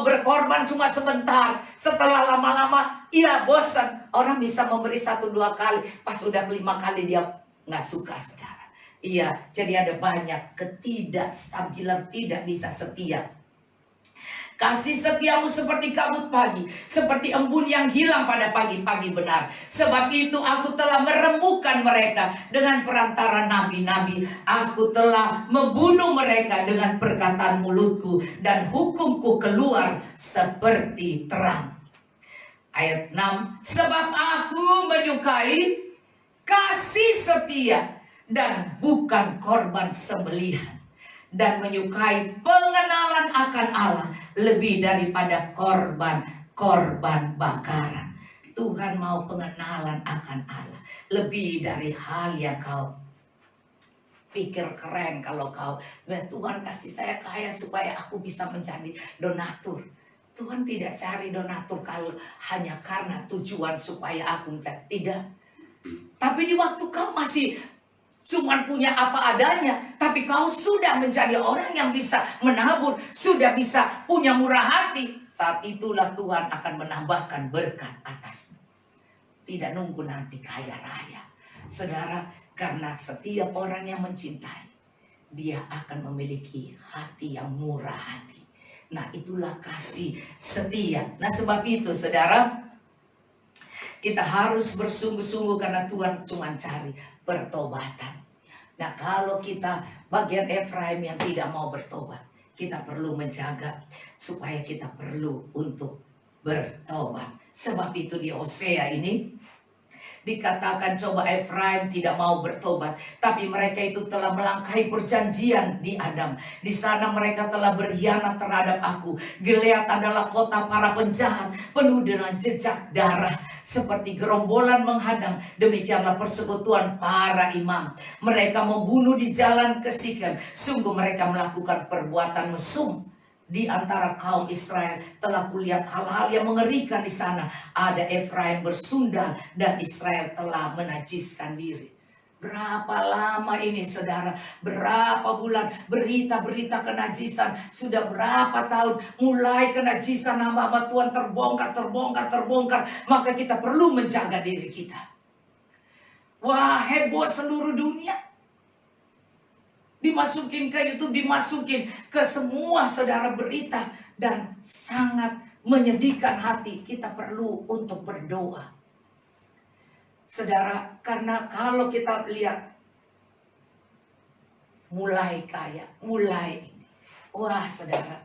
Berkorban cuma sebentar. Setelah lama-lama, ia bosan. Orang bisa memberi 1-2 kali. Pas udah 5 kali dia nggak suka, saudara. Iya, jadi ada banyak ketidakstabilan, tidak bisa setia. Kasih setiamu seperti kabut pagi, seperti embun yang hilang pada pagi-pagi benar. Sebab itu aku telah meremukkan mereka dengan perantara nabi-nabi. Aku telah membunuh mereka dengan perkataan mulutku, dan hukumku keluar seperti terang. Ayat 6, sebab aku menyukai kasih setia dan bukan korban sembelihan, dan menyukai pengenalan akan Allah lebih daripada korban bakaran. Tuhan mau pengenalan akan Allah. Lebih dari hal yang kau pikir keren kalau kau, Tuhan kasih saya kaya supaya aku bisa menjadi donatur. Tuhan tidak cari donatur kalau hanya karena tujuan supaya aku menjadi. Tidak. Tapi di waktu kau masih cuman punya apa adanya, tapi kau sudah menjadi orang yang bisa menabur, sudah bisa punya murah hati, saat itulah Tuhan akan menambahkan berkat atasmu. Tidak nunggu nanti kaya raya. Saudara, karena setiap orang yang mencintai, dia akan memiliki hati yang murah hati. Nah, itulah kasih setia. Nah, sebab itu saudara, kita harus bersungguh-sungguh karena Tuhan cuma cari pertobatan. Nah, kalau kita bagian Efraim yang tidak mau bertobat, kita perlu menjaga supaya kita perlu untuk bertobat. Sebab itu di Hosea ini dikatakan coba Efraim tidak mau bertobat, tapi mereka itu telah melangkahi perjanjian di Adam. Di sana mereka telah berkhianat terhadap aku. Gilead adalah kota para penjahat, penuh dengan jejak darah, seperti gerombolan menghadang. Demikianlah persekutuan para imam. Mereka membunuh di jalan ke Sikem. Sungguh mereka melakukan perbuatan mesum. Di antara kaum Israel telah kulihat hal-hal yang mengerikan di sana. Ada Efraim bersundal dan Israel telah menajiskan diri. Berapa lama ini saudara? Berapa bulan berita-berita kenajisan? Sudah berapa tahun mulai kenajisan hamba-hamba Tuhan terbongkar. Maka kita perlu menjaga diri kita. Wah, heboh seluruh dunia. Dimasukin ke YouTube, dimasukin ke semua saudara berita. Dan sangat menyedihkan hati. Kita perlu untuk berdoa. Saudara, karena kalau kita lihat mulai kaya, mulai ini. Wah saudara,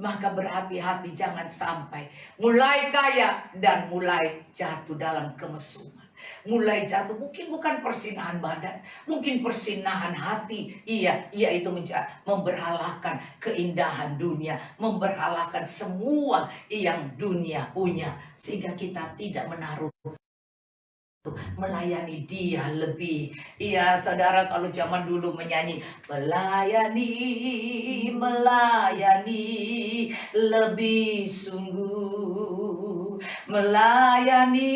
maka berhati-hati jangan sampai mulai kaya dan mulai jatuh dalam kemesuman. Mulai jatuh mungkin bukan persinahan badan, mungkin persinahan hati. Yaitu memberhalakan keindahan dunia, memberhalakan semua yang dunia punya, sehingga kita tidak menaruh melayani dia lebih. Iya saudara, kalau zaman dulu menyanyi melayani lebih sungguh, melayani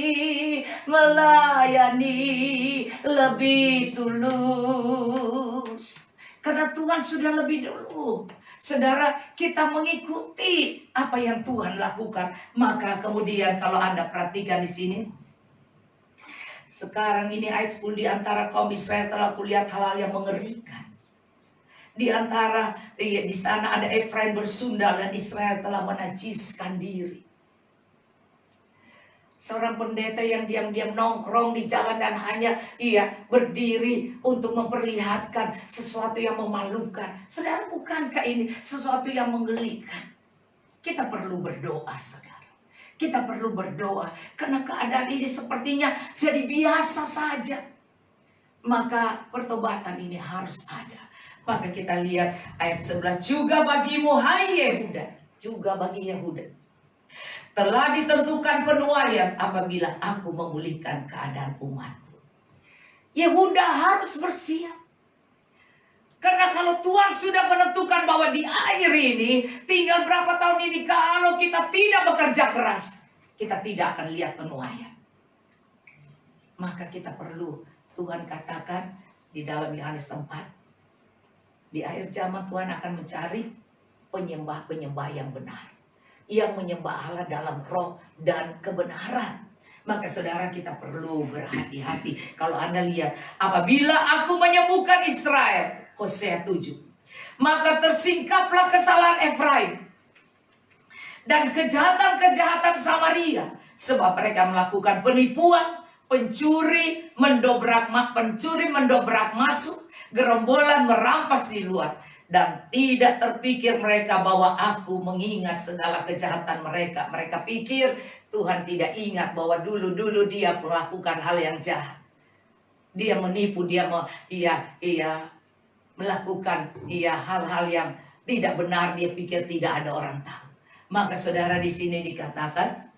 lebih tulus, karena Tuhan sudah lebih dulu. Saudara, kita mengikuti apa yang Tuhan lakukan. Maka kemudian kalau Anda perhatikan di sini, sekarang ini ayat 10, di antara kaum Israel telah kulihat hal-hal yang mengerikan. Di sana ada Efraim bersundal dan Israel telah menajiskan diri. Seorang pendeta yang diam-diam nongkrong di jalan dan hanya berdiri untuk memperlihatkan sesuatu yang memalukan. Saudara, bukankah ini sesuatu yang menggelikan? Kita perlu berdoa, saudara. Kita perlu berdoa karena keadaan ini sepertinya jadi biasa saja. Maka pertobatan ini harus ada. Maka kita lihat ayat 11, juga bagimu hai Yehuda, juga bagi Yehuda telah ditentukan penuaian apabila aku memulihkan keadaan umatku. Yehuda harus bersiap. Karena kalau Tuhan sudah menentukan bahwa di akhir ini, tinggal berapa tahun ini, kalau kita tidak bekerja keras, kita tidak akan lihat penuaian. Maka kita perlu, Tuhan katakan di dalam Yohanes 4, di akhir zaman Tuhan akan mencari penyembah-penyembah yang benar, yang menyembah Allah dalam roh dan kebenaran. Maka saudara, kita perlu berhati-hati. Kalau Anda lihat, apabila aku menyembuhkan Israel, Hosea 7, maka tersingkaplah kesalahan Efraim dan kejahatan-kejahatan Samaria, sebab mereka melakukan penipuan, pencuri mendobrak masuk, gerombolan merampas di luar, dan tidak terpikir mereka bahwa aku mengingat segala kejahatan mereka. Mereka pikir Tuhan tidak ingat bahwa dulu dia melakukan hal yang jahat. Dia menipu, dia melakukan hal-hal yang tidak benar. Dia pikir tidak ada orang tahu. Maka saudara, di sini dikatakan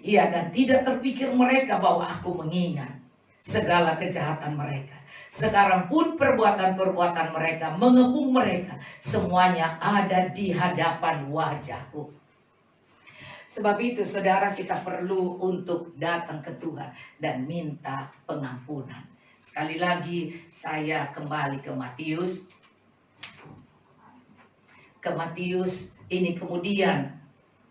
Ya, dan tidak terpikir mereka bahwa aku mengingat segala kejahatan mereka. Sekarang pun perbuatan-perbuatan mereka mengepung mereka. Semuanya ada di hadapan wajahku. Sebab itu saudara, kita perlu untuk datang ke Tuhan dan minta pengampunan. Sekali lagi saya kembali ke Matius. Ke Matius ini kemudian.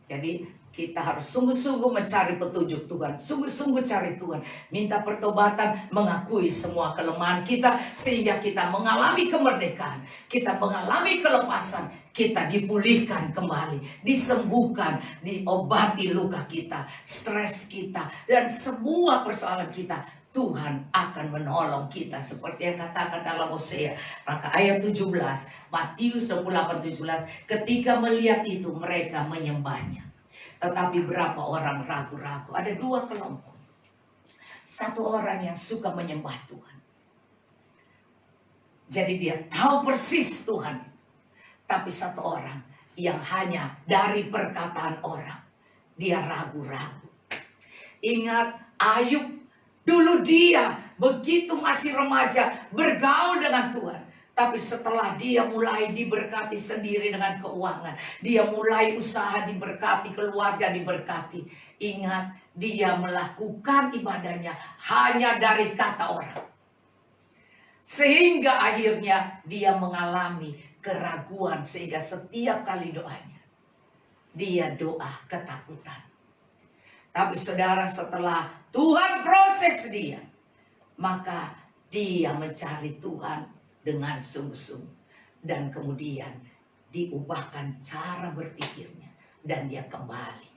Jadi kita harus sungguh-sungguh mencari petunjuk Tuhan. Sungguh-sungguh cari Tuhan. Minta pertobatan, mengakui semua kelemahan kita. Sehingga kita mengalami kemerdekaan. Kita mengalami kelepasan. Kita dipulihkan kembali. Disembuhkan. Diobati luka kita. Stres kita. Dan semua persoalan kita. Tuhan akan menolong kita. Seperti yang katakan dalam Hosea. Maka ayat 17. Matius 28:17. Ketika melihat itu mereka menyembahnya. Tetapi berapa orang ragu-ragu. Ada dua kelompok. Satu orang yang suka menyembah Tuhan. Jadi dia tahu persis Tuhan. Tapi satu orang yang hanya dari perkataan orang. Dia ragu-ragu. Ingat Ayub. Dulu dia begitu masih remaja bergaul dengan Tuhan. Tapi setelah dia mulai diberkati sendiri dengan keuangan. Dia mulai usaha diberkati, keluarga diberkati. Ingat, dia melakukan ibadahnya hanya dari kata orang. Sehingga akhirnya dia mengalami keraguan. Sehingga setiap kali doanya, dia doa ketakutan. Tapi saudara, setelah Tuhan proses dia, maka dia mencari Tuhan dengan sungguh-sungguh. Dan kemudian diubahkan cara berpikirnya. Dan dia kembali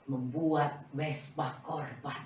membuat mezbah korban.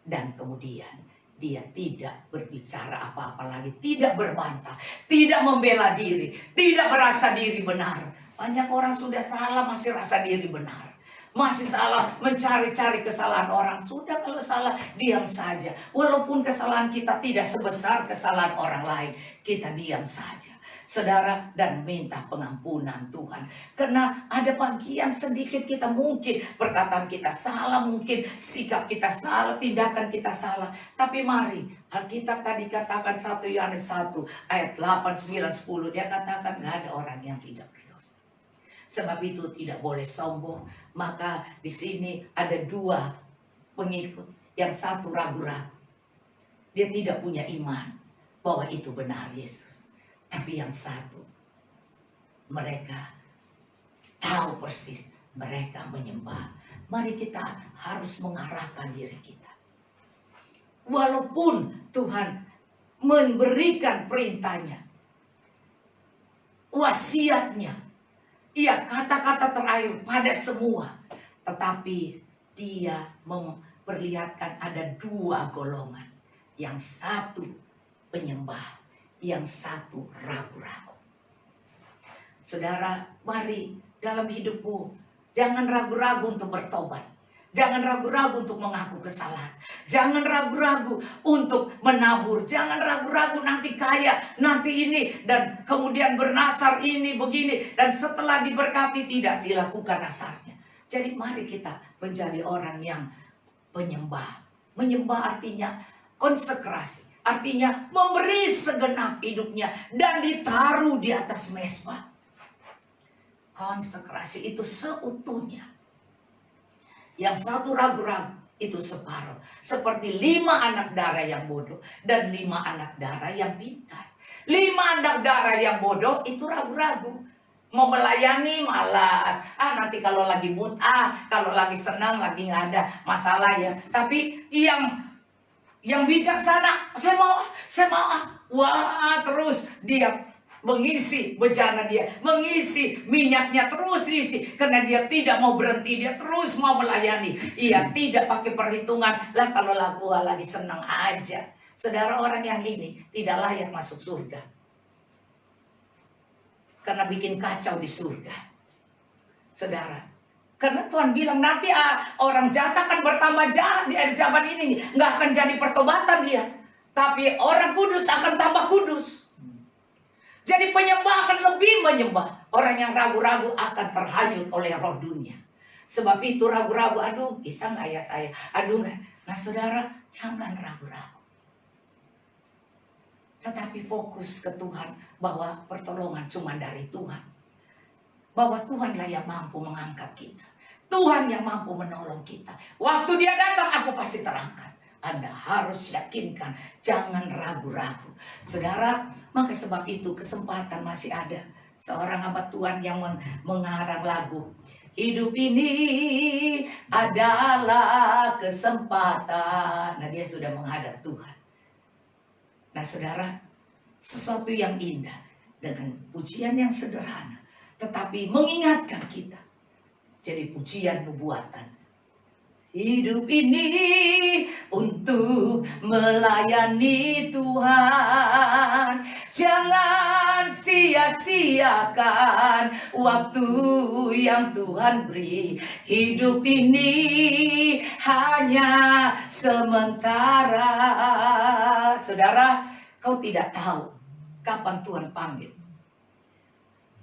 Dan kemudian dia tidak berbicara apa-apa lagi. Tidak berbantah. Tidak membela diri. Tidak merasa diri benar. Banyak orang sudah salah masih rasa diri benar. Masih salah mencari-cari kesalahan orang. Sudah, kalau salah diam saja. Walaupun kesalahan kita tidak sebesar kesalahan orang lain, kita diam saja. Saudara, dan minta pengampunan Tuhan. Karena ada bagian sedikit kita mungkin perkataan kita salah, mungkin sikap kita salah, tindakan kita salah. Tapi mari, Alkitab tadi katakan 1 Yohanes 1 ayat 8, 9, 10. Dia katakan gak ada orang yang tidak berdosa. Sebab itu tidak boleh sombong. Maka di sini ada dua pengikut. Yang satu ragu-ragu. Dia tidak punya iman bahwa itu benar Yesus. Tapi yang satu, mereka tahu persis. Mereka menyembah. Mari kita harus mengarahkan diri kita. Walaupun Tuhan memberikan perintahnya, wasiatnya, iya, kata-kata terakhir pada semua. Tetapi dia memperlihatkan ada dua golongan. Yang satu penyembah, yang satu ragu-ragu. Saudara, mari dalam hidupmu jangan ragu-ragu untuk bertobat. Jangan ragu-ragu untuk mengaku kesalahan. Jangan ragu-ragu untuk menabur. Jangan ragu-ragu nanti kaya, nanti ini. Dan kemudian bernasar ini, begini. Dan setelah diberkati tidak dilakukan nasarnya. Jadi mari kita menjadi orang yang penyembah. Menyembah artinya konsekrasi. Artinya memberi segenap hidupnya. Dan ditaruh di atas mezbah. Konsekrasi itu seutuhnya. Yang satu ragu-ragu itu separuh. Seperti 5 anak darah yang bodoh dan 5 anak darah yang pintar. 5 anak darah yang bodoh itu ragu-ragu. Mau melayani malas. Nanti kalau lagi mood, kalau lagi senang, lagi nggak ada masalah ya. Tapi yang bijaksana, saya mau. Wah, terus dia mengisi bejana dia, mengisi minyaknya terus diisi. Karena dia tidak mau berhenti, dia terus mau melayani. Ia tidak pakai perhitungan, lah kalau gua lagi senang aja. Saudara, orang yang ini tidak layak masuk surga. Karena bikin kacau di surga. Saudara, karena Tuhan bilang nanti orang jahat akan bertambah jahat di zaman ini. Nggak akan jadi pertobatan dia. Tapi orang kudus akan tambah kudus. Jadi penyembah akan lebih menyembah. Orang yang ragu-ragu akan terhanyut oleh roh dunia. Sebab itu ragu-ragu, aduh bisa nggak ya saya, aduh nggak. Nah saudara, jangan ragu-ragu. Tetapi fokus ke Tuhan, bahwa pertolongan cuma dari Tuhan. Bahwa Tuhanlah yang mampu mengangkat kita. Tuhan yang mampu menolong kita. Waktu dia datang, aku pasti terangkat. Anda harus yakinkan, jangan ragu-ragu. Saudara, maka sebab itu kesempatan masih ada. Seorang hamba Tuhan yang mengarang lagu. Hidup ini adalah kesempatan. Nah, dia sudah menghadap Tuhan. Nah, saudara, sesuatu yang indah dengan pujian yang sederhana, tetapi mengingatkan kita. Jadi pujian nubuatan. Hidup ini untuk melayani Tuhan. Jangan sia-siakan waktu yang Tuhan beri. Hidup ini hanya sementara. Saudara, kau tidak tahu kapan Tuhan panggil.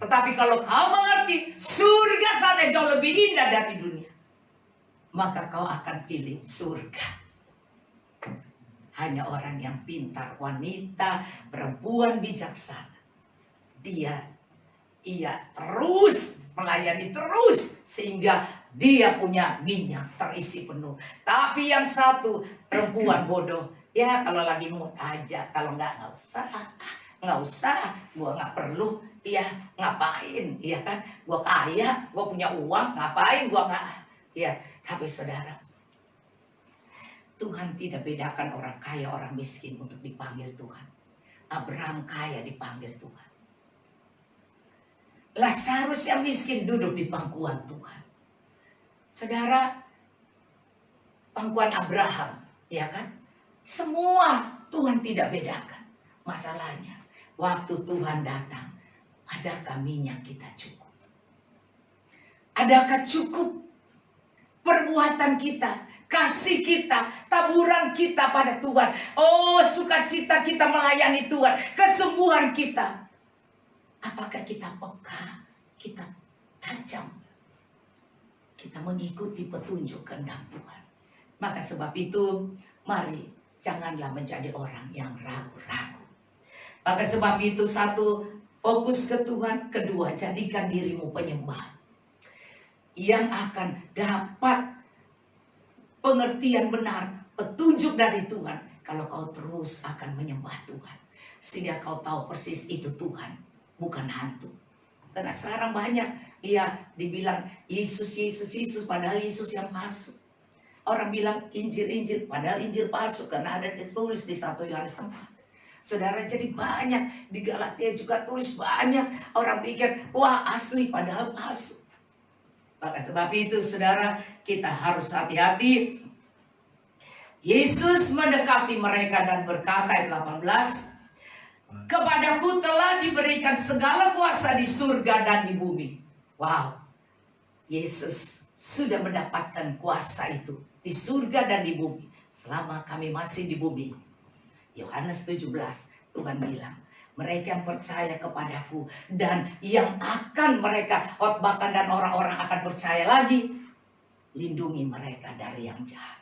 Tetapi kalau kau mengerti surga sana jauh lebih indah dari dunia, maka kau akan pilih surga. Hanya orang yang pintar, wanita, perempuan bijaksana, ia terus melayani terus sehingga dia punya minyak terisi penuh. Tapi yang satu perempuan bodoh, ya kalau lagi mood aja, kalau nggak usah, gua nggak perlu, ya ngapain, ya kan, gua kaya, gua punya uang, ngapain gua nggak, ya. Tapi saudara, Tuhan tidak bedakan orang kaya orang miskin untuk dipanggil Tuhan. Abraham kaya dipanggil Tuhan. Lazarus yang miskin duduk di pangkuan Tuhan. Saudara, pangkuan Abraham, ya kan? Semua Tuhan tidak bedakan. Masalahnya, waktu Tuhan datang, adakah minyak kita cukup? Adakah cukup perbuatan kita, kasih kita, taburan kita pada Tuhan? Oh, sukacita kita melayani Tuhan, kesembuhan kita. Apakah kita peka, kita tajam, kita mengikuti petunjuk kehendak Tuhan? Maka sebab itu, mari janganlah menjadi orang yang ragu-ragu. Maka sebab itu, satu, fokus ke Tuhan. Kedua, jadikan dirimu penyembah yang akan dapat pengertian benar, petunjuk dari Tuhan. Kalau kau terus akan menyembah Tuhan, sehingga kau tahu persis itu Tuhan, bukan hantu. Karena sekarang banyak, dibilang Yesus, padahal Yesus yang palsu. Orang bilang Injil, padahal Injil palsu, karena ada ditulis di 1 Yohanes 4. Saudara, jadi banyak, di Galatia juga tulis banyak. Orang pikir, wah asli, padahal palsu. Maka sebab itu saudara, kita harus hati-hati. Yesus mendekati mereka dan berkata, ayat 18, kepadaku telah diberikan segala kuasa di surga dan di bumi. Wow, Yesus sudah mendapatkan kuasa itu di surga dan di bumi selama kami masih di bumi. Yohanes 17, Tuhan bilang, mereka yang percaya kepadaku dan yang akan mereka khotbahkan dan orang-orang akan percaya lagi, lindungi mereka dari yang jahat.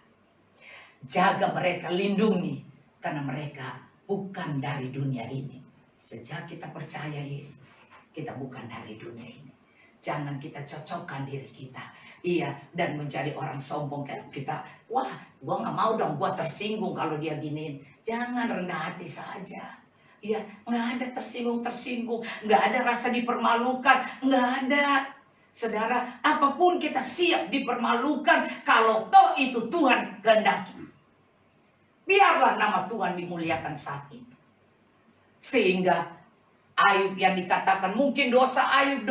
Jaga mereka, lindungi, karena mereka bukan dari dunia ini. Sejak kita percaya Yesus, kita bukan dari dunia ini. Jangan kita cocokkan diri kita, dan menjadi orang sombong kayak kita. Wah, gua nggak mau dong, gua tersinggung kalau dia giniin. Jangan rendah hati saja. Nggak ada tersinggung, nggak ada rasa dipermalukan, nggak ada. Saudara, apapun kita siap dipermalukan kalau toh itu Tuhan kehendaki. Biarlah nama Tuhan dimuliakan saat itu. Sehingga Ayub yang dikatakan mungkin dosa Ayub,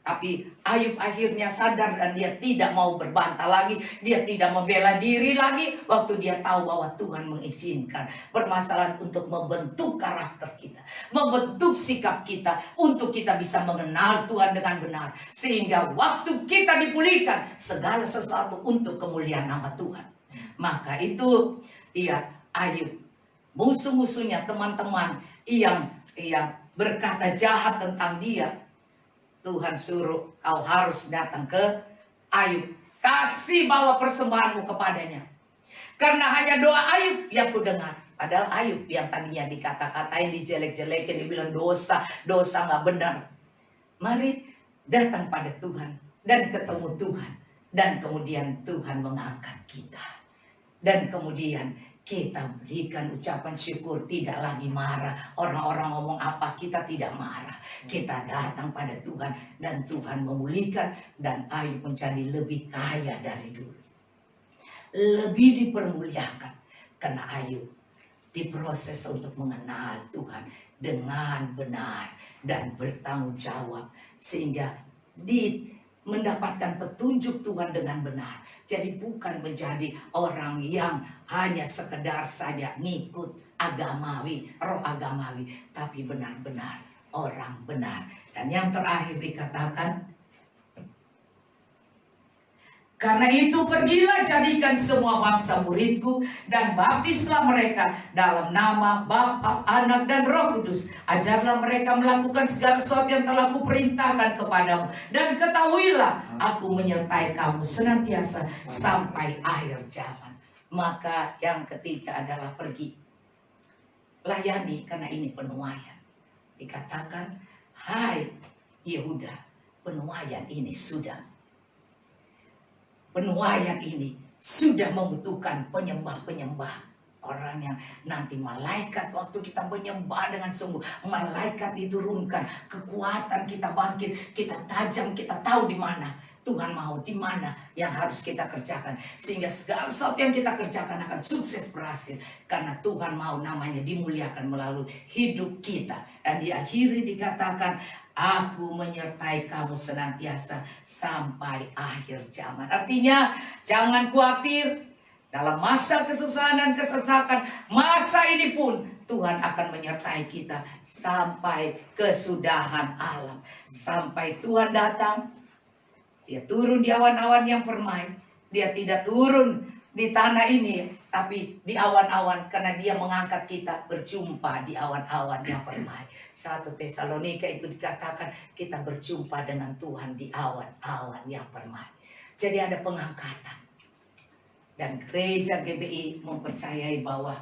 tapi Ayub akhirnya sadar dan dia tidak mau berbantah lagi. Dia tidak membela diri lagi waktu dia tahu bahwa Tuhan mengizinkan permasalahan untuk membentuk karakter kita, membentuk sikap kita, untuk kita bisa mengenal Tuhan dengan benar. Sehingga waktu kita dipulihkan, segala sesuatu untuk kemuliaan nama Tuhan. Maka itu Ayub, musuh-musuhnya, teman-teman yang berkata jahat tentang dia, Tuhan suruh kau harus datang ke Ayub, kasih bawa persembahanmu kepadanya. Karena hanya doa Ayub yang kudengar. Padahal Ayub yang tadinya dikata-katain, dijelek-jelekin, dibilang dosa, dosa nggak benar. Mari datang pada Tuhan dan ketemu Tuhan. Dan kemudian Tuhan mengangkat kita. Dan kemudian kita berikan ucapan syukur, tidak lagi marah. Orang-orang ngomong apa, kita tidak marah. Kita datang pada Tuhan dan Tuhan memulihkan. Dan Ayub menjadi lebih kaya dari dulu. Lebih dipermuliakan. Karena Ayub diproses untuk mengenal Tuhan dengan benar dan bertanggung jawab. Sehingga mendapatkan petunjuk Tuhan dengan benar. Jadi bukan menjadi orang yang hanya sekedar saja ngikut agamawi, roh agamawi, tapi benar-benar orang benar. Dan yang terakhir dikatakan, karena itu pergilah jadikan semua bangsa muridku dan baptislah mereka dalam nama Bapa, Anak dan Roh Kudus. Ajarlah mereka melakukan segala sesuatu yang telah kuperintahkan kepadamu. Dan ketahuilah aku menyertai kamu senantiasa sampai akhir zaman. Maka yang ketiga adalah pergi. Layani, karena ini penuaian. Dikatakan, hai Yehuda, penuaian ini sudah. Penuaian ini sudah membutuhkan penyembah-penyembah. Orang yang nanti malaikat, waktu kita menyembah dengan sungguh, malaikat diturunkan, kekuatan kita bangkit, kita tajam, kita tahu di mana Tuhan mau, di mana yang harus kita kerjakan. Sehingga segala sesuatu yang kita kerjakan akan sukses berhasil. Karena Tuhan mau namanya dimuliakan melalui hidup kita. Dan diakhiri dikatakan, aku menyertai kamu senantiasa sampai akhir zaman. Artinya jangan khawatir dalam masa kesusahan dan kesesakan. Masa ini pun Tuhan akan menyertai kita sampai kesudahan alam. Sampai Tuhan datang, dia turun di awan-awan yang permai. Dia tidak turun di tanah ini, tapi di awan-awan, karena dia mengangkat kita berjumpa di awan-awan yang permai. 1 Tesalonika itu dikatakan kita berjumpa dengan Tuhan di awan-awan yang permai. Jadi ada pengangkatan. Dan gereja GBI mempercayai bahwa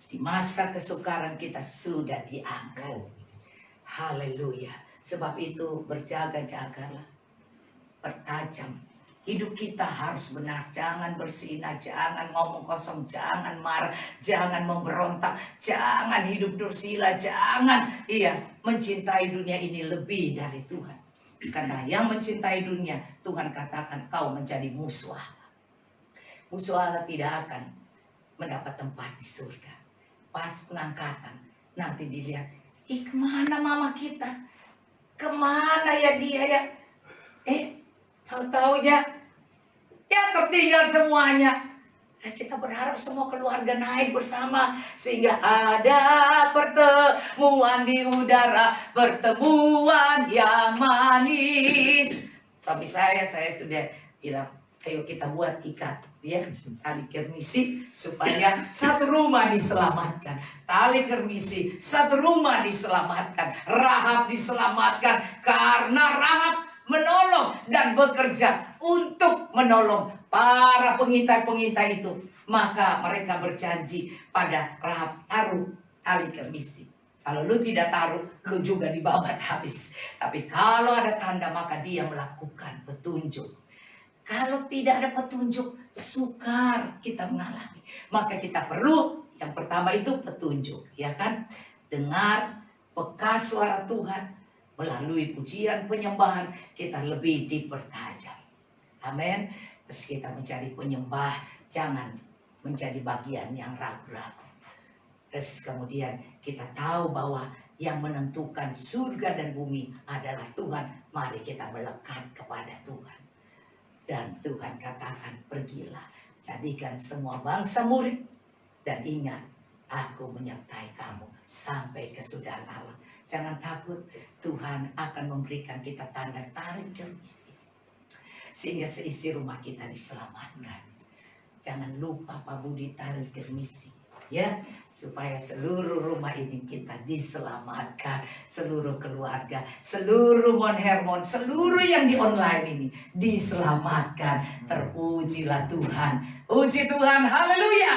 di masa kesukaran kita sudah diangkat. Haleluya. Sebab itu berjaga-jagalah. Pertajam. Hidup kita harus benar. Jangan bersinah, jangan ngomong kosong, jangan marah, jangan memberontak, jangan hidup dursila, jangan mencintai dunia ini lebih dari Tuhan. Karena yang mencintai dunia, Tuhan katakan kau menjadi musuh Allah. Musuh Allah tidak akan mendapat tempat di surga. Pas pengangkatan, nanti dilihat, kemana mama kita? Kemana ya dia ya? Tahu-taunya ya tertinggal semuanya. Kita berharap semua keluarga naik bersama sehingga ada pertemuan di udara, pertemuan yang manis. Suami saya sudah bilang, ayo kita buat ikat tali kermisi supaya satu rumah diselamatkan. Tali kermisi, satu rumah diselamatkan. Rahab diselamatkan karena Rahab menolong dan bekerja untuk menolong para pengintai-pengintai itu. Maka mereka berjanji pada Rahab, taruh tali kermisi. Kalau lu tidak taruh, lu juga dibabat habis. Tapi kalau ada tanda, maka dia melakukan petunjuk. Kalau tidak ada petunjuk, sukar kita mengalami. Maka kita perlu, yang pertama itu petunjuk, ya kan? Dengar, peka suara Tuhan. Melalui pujian penyembahan kita lebih dipertajam. Amin. Terus kita menjadi penyembah, jangan menjadi bagian yang ragu-ragu. Terus kemudian kita tahu bahwa yang menentukan surga dan bumi adalah Tuhan. Mari kita melekat kepada Tuhan. Dan Tuhan katakan, pergilah, jadikan semua bangsa murid. Dan ingat, aku menyertai kamu sampai kesudahan alam. Jangan takut, Tuhan akan memberikan kita tanda tali kermisi. Sehingga seisi rumah kita diselamatkan. Jangan lupa Pak Budi, tali kermisi. Ya, supaya seluruh rumah ini kita diselamatkan, seluruh keluarga, seluruh Mon Hermon, seluruh yang di online ini diselamatkan. Terpujilah Tuhan. Puji Tuhan, haleluya.